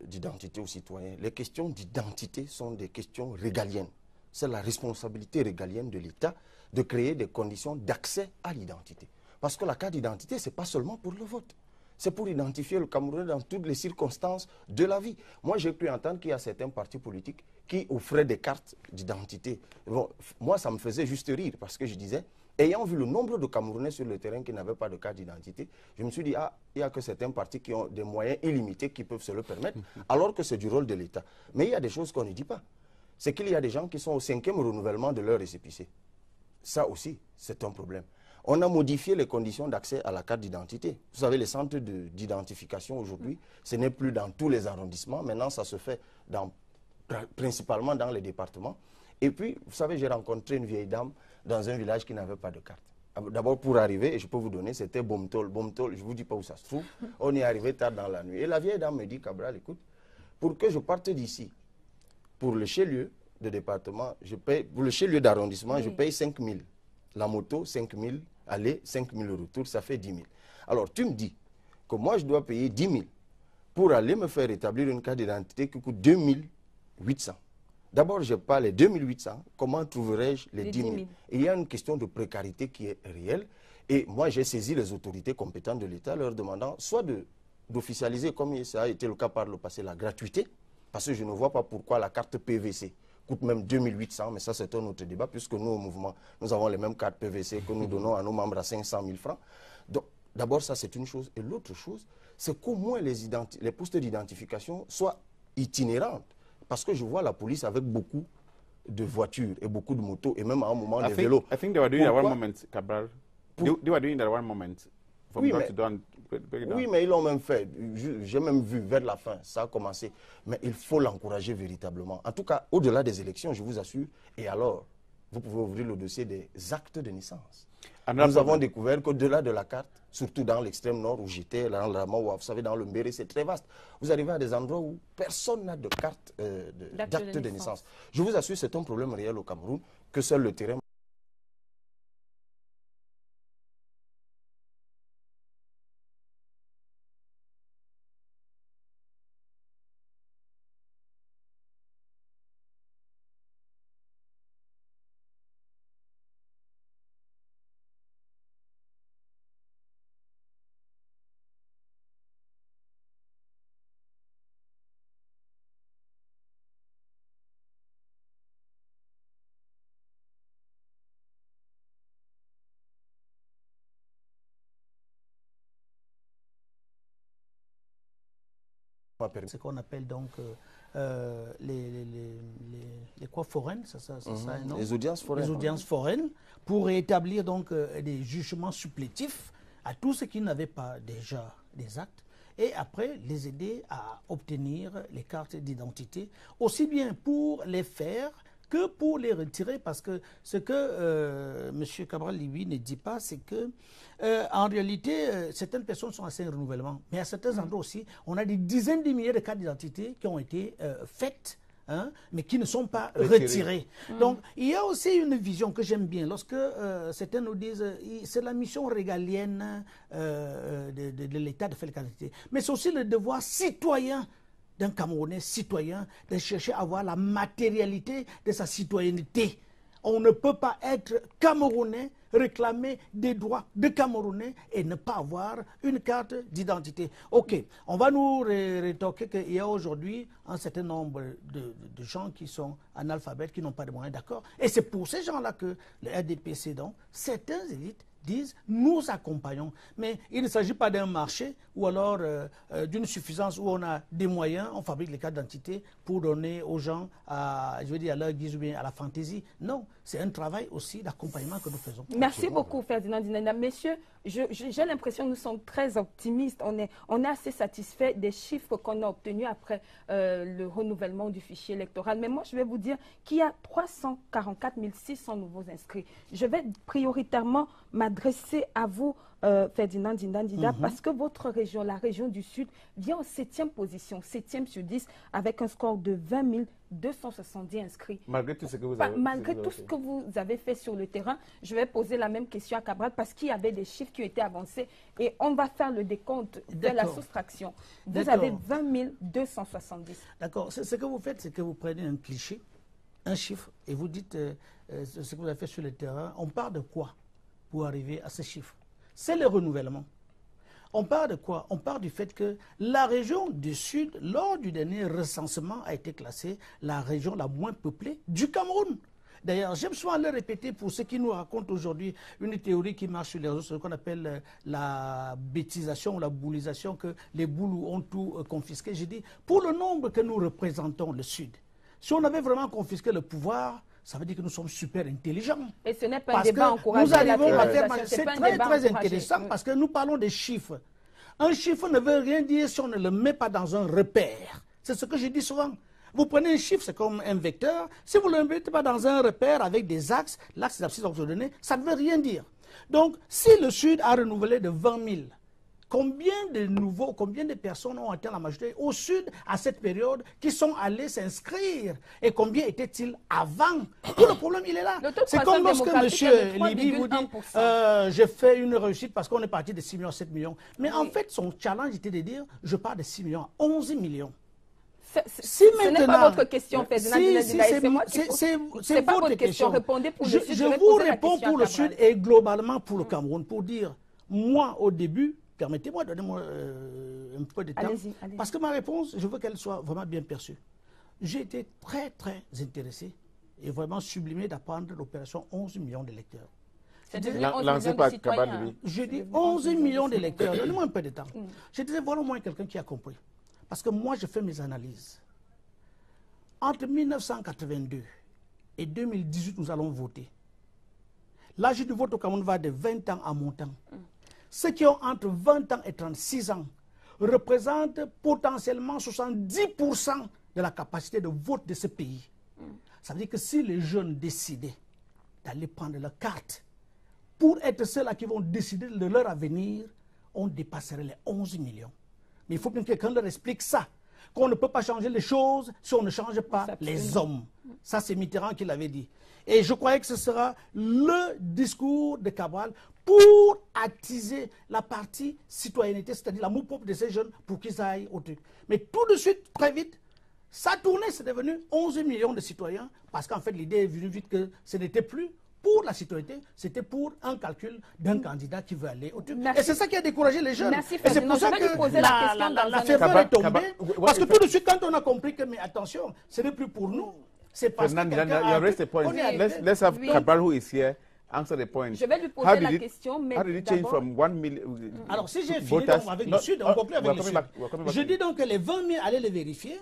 d'identité aux citoyens. Les questions d'identité sont des questions régaliennes. C'est la responsabilité régalienne de l'État de créer des conditions d'accès à l'identité. Parce que la carte d'identité, ce n'est pas seulement pour le vote. C'est pour identifier le Camerounais dans toutes les circonstances de la vie. Moi, j'ai pu entendre qu'il y a certains partis politiques qui offraient des cartes d'identité. Bon, moi, ça me faisait juste rire parce que je disais, ayant vu le nombre de Camerounais sur le terrain qui n'avaient pas de carte d'identité, je me suis dit, ah, il n'y a que certains partis qui ont des moyens illimités qui peuvent se le permettre, alors que c'est du rôle de l'État. Mais il y a des choses qu'on ne dit pas. C'est qu'il y a des gens qui sont au 5e renouvellement de leur récépissé. Ça aussi, c'est un problème. On a modifié les conditions d'accès à la carte d'identité. Vous savez, les centres d'identification aujourd'hui, ce n'est plus dans tous les arrondissements. Maintenant, ça se fait principalement dans les départements. Et puis, vous savez, j'ai rencontré une vieille dame dans un village qui n'avait pas de carte. D'abord, pour arriver, et je peux vous donner, c'était Bomtol. Bomtol, je ne vous dis pas où ça se trouve. On y est arrivé tard dans la nuit. Et la vieille dame me dit, Cabral, écoute, pour que je parte d'ici, pour le chef-lieu de département, je paye, pour le chef-lieu d'arrondissement, je paye 5 000. La moto, 5 000, aller, 5 000 retour, ça fait 10 000. Alors, tu me dis que moi, je dois payer 10 000 pour aller me faire établir une carte d'identité qui coûte 2 800. D'abord, je n'ai pas les 2 800. Comment trouverai-je les 10 000? Et il y a une question de précarité qui est réelle. Et moi, j'ai saisi les autorités compétentes de l'État leur demandant soit d'officialiser, comme ça a été le cas par le passé, la gratuité, parce que je ne vois pas pourquoi la carte PVC coûte même 2 800, mais ça c'est un autre débat, puisque nous au mouvement, nous avons les mêmes cartes PVC que nous donnons à nos membres à 500 000 francs. Donc d'abord ça c'est une chose. Et l'autre chose, c'est qu'au moins les postes d'identification soient itinérantes. Parce que je vois la police avec beaucoup de voitures et beaucoup de motos, et même à un moment des vélos. I think they were doing that one moment, Cabral. They were doing that one moment. Oui, mais ils l'ont même fait. J'ai même vu vers la fin, ça a commencé. Mais il faut l'encourager véritablement. En tout cas, au-delà des élections, je vous assure. Et alors, vous pouvez ouvrir le dossier des actes de naissance. Nous avons découvert qu'au-delà de la carte, surtout dans l'extrême nord où j'étais, dans la Mawa, vous savez, dans le Mbéré, c'est très vaste. Vous arrivez à des endroits où personne n'a de carte d'acte de naissance. Je vous assure, c'est un problème réel au Cameroun que seul le terrain. Ce qu'on appelle donc les quoi foraines, ça, non? Les audiences foraines. Les audiences foraines, pour établir donc des jugements supplétifs à tous ceux qui n'avaient pas déjà des actes, et après les aider à obtenir les cartes d'identité, aussi bien pour les faire que pour les retirer, parce que ce que M. Cabral Libye ne dit pas, c'est que en réalité, certaines personnes sont à un renouvellement, mais à certains endroits aussi, on a des dizaines de milliers de cartes d'identité qui ont été faites, hein, mais qui ne sont pas retirées. Donc, il y a aussi une vision que j'aime bien, lorsque certains nous disent c'est la mission régalienne de l'État de faire les cartes d'identité, mais c'est aussi le devoir citoyen d'un Camerounais citoyen de chercher à avoir la matérialité de sa citoyenneté. On ne peut pas être Camerounais, réclamer des droits de Camerounais et ne pas avoir une carte d'identité. Ok, on va nous rétorquer qu'il y a aujourd'hui un certain nombre de gens qui sont analphabètes, qui n'ont pas de moyens, d'accord. Et c'est pour ces gens-là que le RDPC, donc, certaines élites disent nous accompagnons. Mais il ne s'agit pas d'un marché ou alors d'une suffisance où on a des moyens, on fabrique les cartes d'identité pour donner aux gens, à leur guise ou bien à la fantaisie. Non, c'est un travail aussi d'accompagnement que nous faisons. Merci beaucoup, Ferdinand Ndinda. Messieurs, j'ai l'impression que nous sommes très optimistes. On est assez satisfait des chiffres qu'on a obtenus après le renouvellement du fichier électoral. Mais moi, je vais vous dire qu'il y a 344 600 nouveaux inscrits. Je vais prioritairement m'adresser à vous, Ferdinand Ndinda, parce que votre région, la région du Sud, vient en 7e position, 7e sur 10, avec un score de 20 270 inscrits. Malgré tout ce que vous avez fait sur le terrain, je vais poser la même question à Cabral parce qu'il y avait des chiffres qui ont été avancés et on va faire le décompte de la soustraction. Vous avez 20 270. D'accord. Ce que vous faites, c'est que vous prenez un cliché, un chiffre, et vous dites ce que vous avez fait sur le terrain. On part de quoi pour arriver à ce chiffre? C'est le renouvellement. On part de quoi? On part du fait que la région du Sud, lors du dernier recensement, a été classée la région la moins peuplée du Cameroun. D'ailleurs, j'aime souvent le répéter pour ceux qui nous racontent aujourd'hui une théorie qui marche sur les réseaux, ce qu'on appelle la bêtisation ou la boulisation, que les boulous ont tout confisqué. J'ai dit, pour le nombre que nous représentons, le Sud, si on avait vraiment confisqué le pouvoir, ça veut dire que nous sommes super intelligents. Et ce n'est pas un débat encouragé. Nous arrivons à faire... C'est très intéressant parce que nous parlons des chiffres. Un chiffre ne veut rien dire si on ne le met pas dans un repère. C'est ce que je dis souvent. Vous prenez un chiffre, c'est comme un vecteur. Si vous ne le mettez pas dans un repère avec des axes, l'axe et l'abscisse ordonnée, ça ne veut rien dire. Donc, si le Sud a renouvelé de 20 000, combien de personnes ont atteint la majorité au Sud à cette période qui sont allés s'inscrire? Et combien étaient-ils avant? Tout le problème, il est là. C'est comme lorsque M. Libye vous dit j'ai fait une réussite parce qu'on est parti de 6 millions à 7 millions. Mais en fait, son challenge était de dire je pars de 6 millions à 11 millions. Ce n'est pas votre question, Ferdinand. C'est pas votre question. Répondez pour le Sud. Je vous réponds pour le Sud et globalement pour le Cameroun. Pour dire, moi, au début, permettez-moi, donnez-moi un peu de temps. Allez-y. Parce que ma réponse, je veux qu'elle soit vraiment bien perçue. J'ai été très, très intéressé et vraiment sublimé d'apprendre l'opération 11 millions d'électeurs. Lancé par Cabral. Je dis 11 millions d'électeurs. Donnez-moi un peu de temps. Je disais, voilà au moins quelqu'un qui a compris. Parce que moi, je fais mes analyses. Entre 1982 et 2018, nous allons voter. L'âge du vote au Cameroun va de 20 ans à montant. Ceux qui ont entre 20 ans et 36 ans représentent potentiellement 70% de la capacité de vote de ce pays. Ça veut dire que si les jeunes décidaient d'aller prendre leur carte pour être ceux-là qui vont décider de leur avenir, on dépasserait les 11 millions. Mais il faut que quelqu'un leur explique ça, qu'on ne peut pas changer les choses si on ne change pas les hommes. Ça, c'est Mitterrand qui l'avait dit. Et je croyais que ce sera le discours de Cabral pour attiser la partie citoyenneté, c'est-à-dire l'amour propre de ces jeunes pour qu'ils aillent au truc. Mais tout de suite, très vite, ça tournait, c'est devenu 11 millions de citoyens, parce qu'en fait, l'idée est venue vite que ce n'était plus pour la citoyenneté, c'était pour un calcul d'un candidat qui veut aller au truc. Et c'est ça qui a découragé les jeunes. Merci, et c'est pour ça que la ferveur est tombée. Parce que tout de suite, quand on a compris que, mais attention, ce n'est plus pour nous, c'est parce que Let's have Cabral, who is here, answer the point. Je vais lui poser la question, mais how did it change from 1 million? Alors, si j'ai fini donc, avec le Sud, on conclut avec le Sud. Je dis donc que les 20 000, allez les vérifier.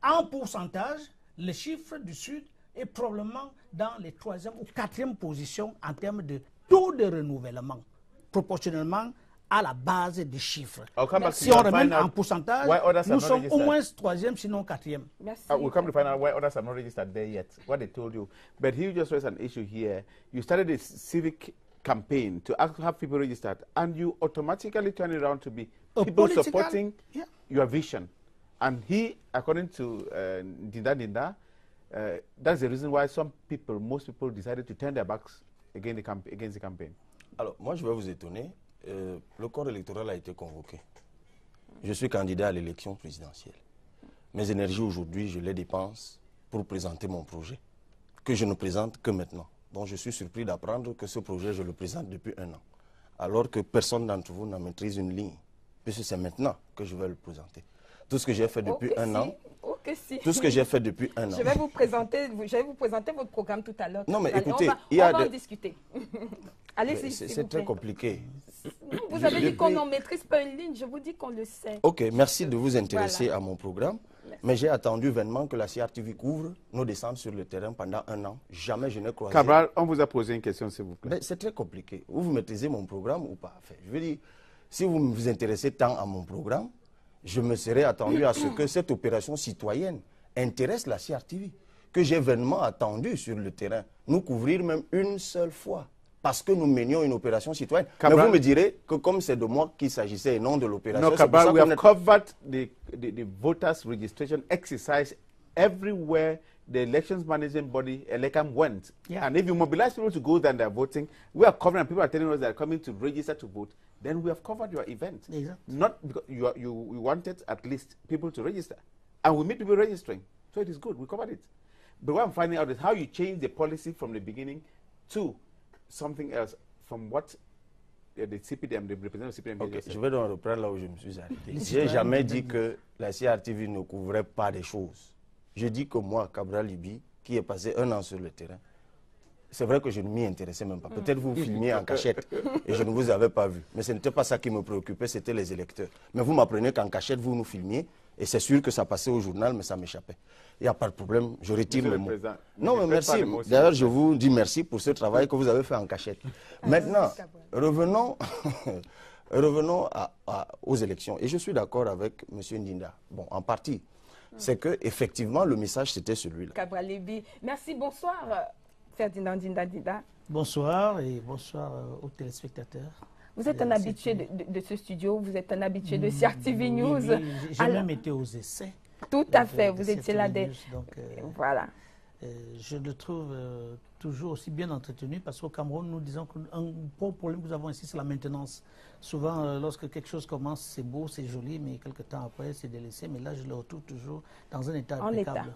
En pourcentage, le chiffre du Sud est probablement dans les 3e ou 4e positions en termes de taux de renouvellement, proportionnellement à la base des chiffres. Si on remet en pourcentage, nous sommes au moins 3e, sinon 4e. We'll come to find out why others are not registered there yet, what they told you. But he just raised an issue here. You started a civic campaign to have people registered, and you automatically turn it around to be people supporting your vision. And he, according to Ndinda, that's the reason why most people decided to turn their backs against the campaign. Alors, moi, je vais vous étonner. Le corps électoral a été convoqué. Je suis candidat à l'élection présidentielle. Mes énergies aujourd'hui, je les dépense pour présenter mon projet, que je ne présente que maintenant. Donc, je suis surpris d'apprendre que ce projet, je le présente depuis 1 an. Alors que personne d'entre vous n'a maîtrisé une ligne, puisque c'est maintenant que je vais le présenter. Tout ce que j'ai fait depuis 1 an. Tout ce que j'ai fait depuis 1 an. Je vais vous présenter votre programme tout à l'heure. Non, mais écoutez, on va en discuter. Allez, c'est très compliqué. Vous avez dit qu'on n'en maîtrise pas une ligne, je vous dis qu'on le sait. Ok, merci de vous intéresser Voilà. à mon programme. Merci. Mais j'ai attendu vainement que la CRTV couvre nos descentes sur le terrain pendant 1 an. Jamais je n'ai croisé. Cabral, on vous a posé une question, s'il vous plaît. Ben, c'est très compliqué. Vous maîtrisez mon programme ou pas? Enfin, je veux dire, si vous vous intéressez tant à mon programme, je me serais attendu à ce que cette opération citoyenne intéresse la CRTV, que j'ai vainement attendu sur le terrain, nous couvrir même une seule fois, parce que nous menions une opération citoyenne. Cabral, mais vous me direz que comme c'est de moi qu'il s'agissait et non de l'opération... No, Cabral, we have covered the voters' registration exercise everywhere the elections management body, ELECAM, went. Yeah. And if you mobilize people to go there and they're voting, we are covering, and people are telling us they're coming to register to vote, then we have covered your event. Exactly. Not because you wanted at least people to register. And we meet people registering. So it is good, we covered it. But what I'm finding out is how you change the policy from the beginning to something else, from what the CPDM, the representative CPDM. Okay, je vais donc reprendre là où je me suis arrêté. Je n'ai jamais dit que la CRTV ne couvrait pas des choses. Je dis que moi, Cabral Libye, qui est passé 1 an sur le terrain, c'est vrai que je ne m'y intéressais même pas. Peut-être vous filmiez en cachette et je ne vous avais pas vu. Mais ce n'était pas ça qui me préoccupait, c'était les électeurs. Mais vous m'apprenez qu'en cachette, vous nous filmiez et c'est sûr que ça passait au journal, mais ça m'échappait. Il n'y a pas de problème, je retire mes mots. Non, mais merci. D'ailleurs, je vous dis merci pour ce travail que vous avez fait en cachette. Maintenant, revenons aux élections. Et je suis d'accord avec M. Ndinda. Bon, en partie. C'est que effectivement le message c'était celui-là. Cabral Libye. Merci, bonsoir Ferdinand Ndinda. Bonsoir et bonsoir aux téléspectateurs. Vous êtes un habitué de ce studio, vous êtes un habitué de CRTV News. Oui, j'ai même été aux essais. Tout à fait, vous étiez là dès... Voilà. Je le trouve toujours aussi bien entretenu parce qu'au Cameroun, nous disons qu'un gros problème que nous avons ici, c'est la maintenance. Souvent, lorsque quelque chose commence, c'est beau, c'est joli, mais quelques temps après, c'est délaissé. Mais là, je le retrouve toujours dans un état impeccable.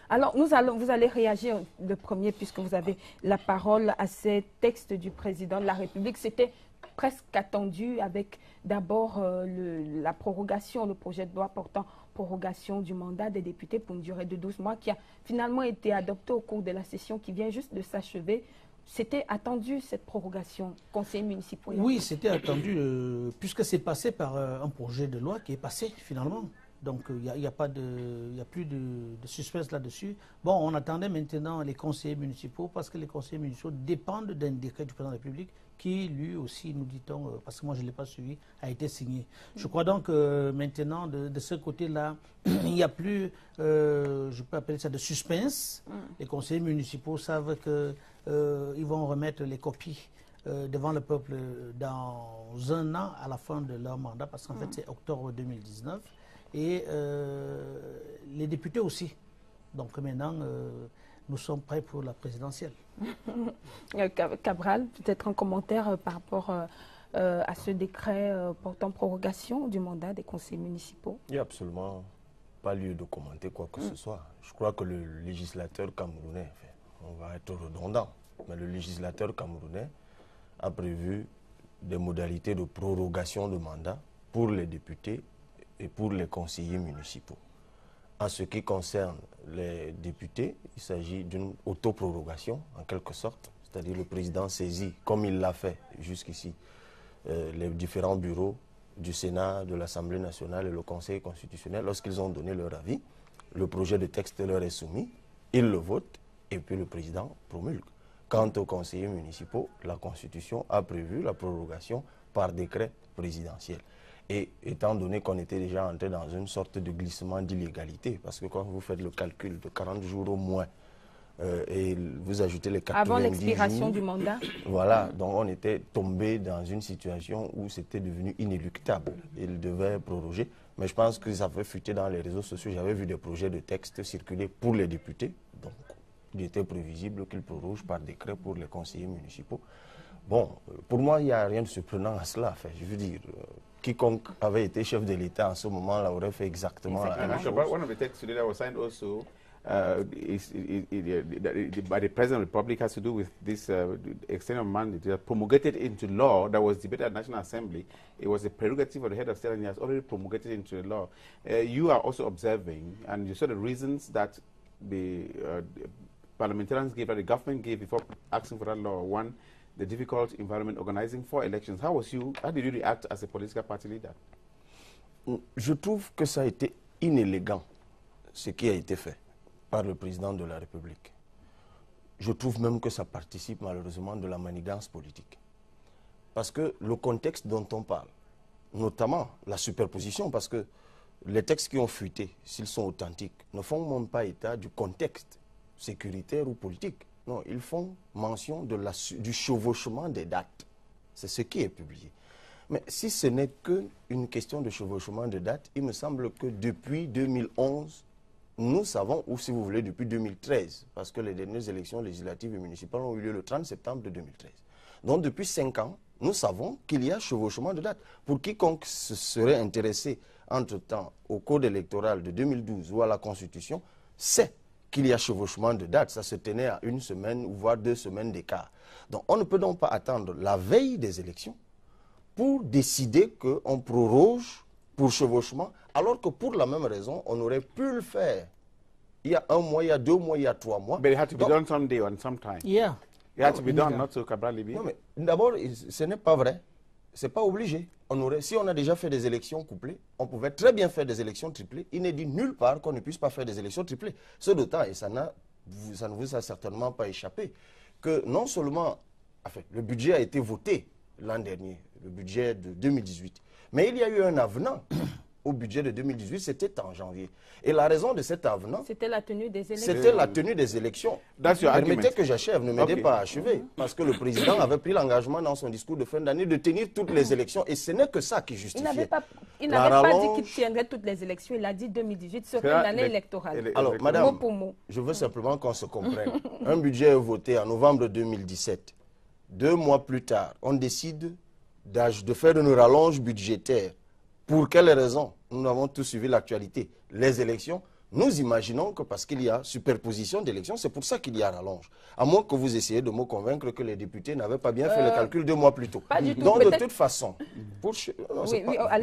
Alors, vous allez réagir le premier, puisque vous avez la parole à ces textes du président de la République. C'était presque attendu avec d'abord la prorogation, le projet de loi portant prorogation du mandat des députés pour une durée de 12 mois qui a finalement été adopté au cours de la session qui vient juste de s'achever. C'était attendu, cette prorogation, conseiller municipal? Oui, c'était attendu, puisque c'est passé par un projet de loi qui est passé finalement. Donc il n'y a plus de suspense là-dessus. Bon, on attendait maintenant les conseillers municipaux parce que les conseillers municipaux dépendent d'un décret du président de la République qui, lui aussi, nous dit-on, parce que moi je ne l'ai pas suivi, a été signé. Je crois donc maintenant, de ce côté-là, il n'y a plus, je peux appeler ça de suspense. Les conseillers municipaux savent qu'ils vont remettre les copies devant le peuple dans 1 an à la fin de leur mandat, parce qu'en fait c'est octobre 2019. Et les députés aussi. Donc maintenant, nous sommes prêts pour la présidentielle. Cabral, peut-être un commentaire par rapport à ce décret portant prorogation du mandat des conseillers municipaux? Il n'y a absolument pas lieu de commenter quoi que ce soit. Je crois que le législateur camerounais, on va être redondant, mais le législateur camerounais a prévu des modalités de prorogation de mandat pour les députés et pour les conseillers municipaux. En ce qui concerne les députés, il s'agit d'une autoprorogation, en quelque sorte, c'est-à-dire le président saisit, comme il l'a fait jusqu'ici, les différents bureaux du Sénat, de l'Assemblée nationale et le Conseil constitutionnel. Lorsqu'ils ont donné leur avis, le projet de texte leur est soumis, ils le votent et puis le président promulgue. Quant aux conseillers municipaux, la Constitution a prévu la prorogation par décret présidentiel. Et étant donné qu'on était déjà entré dans une sorte de glissement d'illégalité, parce que quand vous faites le calcul de 40 jours au moins, et vous ajoutez les 90 jours... Avant l'expiration du mandat. Voilà, donc on était tombé dans une situation où c'était devenu inéluctable. Il devait proroger, mais je pense que ça fait fuiter dans les réseaux sociaux. J'avais vu des projets de texte circuler pour les députés, donc il était prévisible qu'ils prorogent par décret pour les conseillers municipaux. Bon, pour moi, il n'y a rien de surprenant à cela. Enfin, je veux dire... quiconque avait été chef de l'État en ce moment-là aurait fait exactement la même chose. One of the texts today that was signed also by the President of the Republic has to do with this extended mandate that promulgated into law that was debated at National Assembly. It was a prerogative of the head of state and he has already promulgated into law. You are also observing, and you saw the reasons that the parliamentarians gave, that the government gave before asking for that law. One, the difficult environment organizing 4 elections. How did you react as a political party leader? Je trouve que ça a été inélégant, ce qui a été fait par le président de la République. Je trouve même que ça participe malheureusement de la manigance politique. Parce que le contexte dont on parle, notamment la superposition, parce que les textes qui ont fuité, s'ils sont authentiques, ne font même pas état du contexte sécuritaire ou politique. Non, ils font mention du chevauchement des dates. C'est ce qui est publié. Mais si ce n'est qu'une question de chevauchement de dates, il me semble que depuis 2011, nous savons, ou si vous voulez, depuis 2013, parce que les dernières élections législatives et municipales ont eu lieu le 30 septembre de 2013. Donc depuis 5 ans, nous savons qu'il y a chevauchement de dates. Pour quiconque se serait intéressé entre-temps au code électoral de 2012 ou à la Constitution, sait qu'il y a chevauchement de dates. Ça se tenait à 1 semaine ou voire 2 semaines d'écart. Donc on ne peut donc pas attendre la veille des élections pour décider qu'on proroge pour chevauchement, alors que pour la même raison, on aurait pu le faire il y a 1 mois, il y a 2 mois, il y a 3 mois. But it had to be done someday or sometime. Yeah. It had to be done, not so Cabral Libby. Non, mais d'abord, ce n'est pas vrai. Ce n'est pas obligé. Si on a déjà fait des élections couplées, on pouvait très bien faire des élections triplées. Il n'est dit nulle part qu'on ne puisse pas faire des élections triplées. Ce d'autant, et ça ne vous a certainement pas échappé, que non seulement le budget a été voté l'an dernier, le budget de 2018, mais il y a eu un avenant au budget de 2018, c'était en janvier. Et la raison de cet avenant, c'était la tenue des élections. C'était la tenue des élections. Permettez que j'achève, ne m'aidez pas à achever. Parce que le président avait pris l'engagement dans son discours de fin d'année de tenir toutes les élections. Et ce n'est que ça qui justifiait. Il n'avait pas dit qu'il tiendrait toutes les élections. Il a dit 2018 serait une année électorale. Alors, madame, mot pour mot. Je veux simplement qu'on se comprenne. Un budget est voté en novembre 2017. 2 mois plus tard, on décide de faire une rallonge budgétaire. Pour quelles raisons? Nous avons tous suivi l'actualité. Les élections, nous imaginons que parce qu'il y a superposition d'élections, c'est pour ça qu'il y a rallonge. À moins que vous essayiez de me convaincre que les députés n'avaient pas bien fait le calcul 2 mois plus tôt. Pas du tout. Donc, de toute façon, vous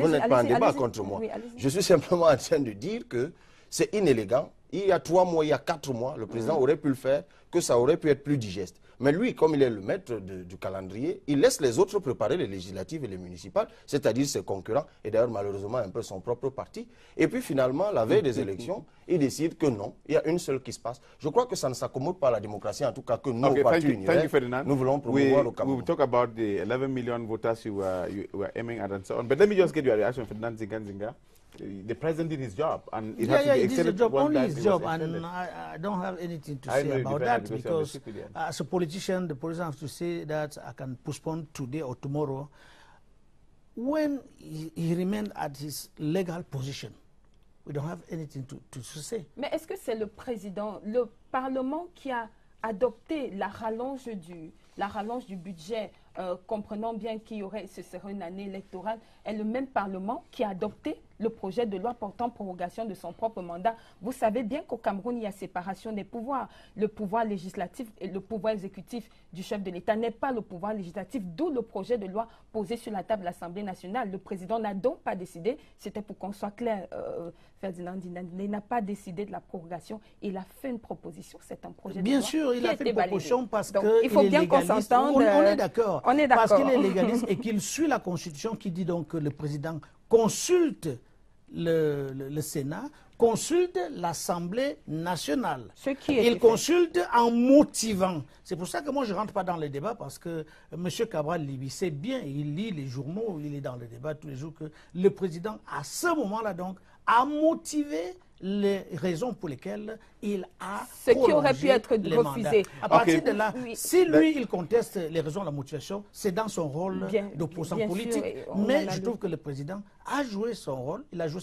n'êtes pas en débat contre moi. Je suis simplement en train de dire que c'est inélégant. Il y a 3 mois, il y a 4 mois, le président aurait pu le faire, que ça aurait pu être plus digeste. Mais lui, comme il est le maître du calendrier, il laisse les autres préparer les législatives et les municipales, c'est-à-dire ses concurrents, et d'ailleurs malheureusement un peu son propre parti. Et puis finalement, la veille des élections, il décide que non, il y a une seule qui se passe. Je crois que ça ne s'accommode pas à la démocratie, en tout cas que nous, au Parti Unitaire, nous voulons promouvoir au Cameroun. We will talk about the 11 million voters you were aiming at and so on. But let me just get your reaction, Ferdinand Zinga. The president did his job, and it has to be extended. Only his job, and I don't have anything to say about that because as a politician, the president has to say that I can postpone today or tomorrow. When he remained at his legal position, we don't have anything to say. Mais est-ce que c'est le président, le Parlement qui a adopté la rallonge du budget, comprenant bien ce serait une année électorale, est le même Parlement qui a adopté le projet de loi portant prorogation de son propre mandat? Vous savez bien qu'au Cameroun, il y a séparation des pouvoirs. Le pouvoir législatif et le pouvoir exécutif du chef de l'État n'est pas le pouvoir législatif, d'où le projet de loi posé sur la table de l'Assemblée nationale. Le président n'a donc pas décidé, c'était pour qu'on soit clair, Ferdinand Zinga, il n'a pas décidé de la prorogation, il a fait une proposition, c'est un projet de loi. Bien sûr, il a fait une proposition parce qu'il faut bien qu'on s'entende. On est d'accord. Parce qu'il est légaliste et qu'il suit la Constitution qui dit donc que le président consulte le Sénat, consulte l'Assemblée nationale. Il consulte en motivant. C'est pour ça que moi je ne rentre pas dans les débats parce que M. Cabral Libby sait bien, il lit les journaux, il est dans le débat tous les jours, que le président à ce moment-là donc a motivé les raisons pour lesquelles il a ce qui aurait pu être refusé. À partir de là, si lui, il conteste les raisons de la motivation, c'est dans son rôle d'opposant politique. Mais je trouve que le président a joué son rôle, il a joué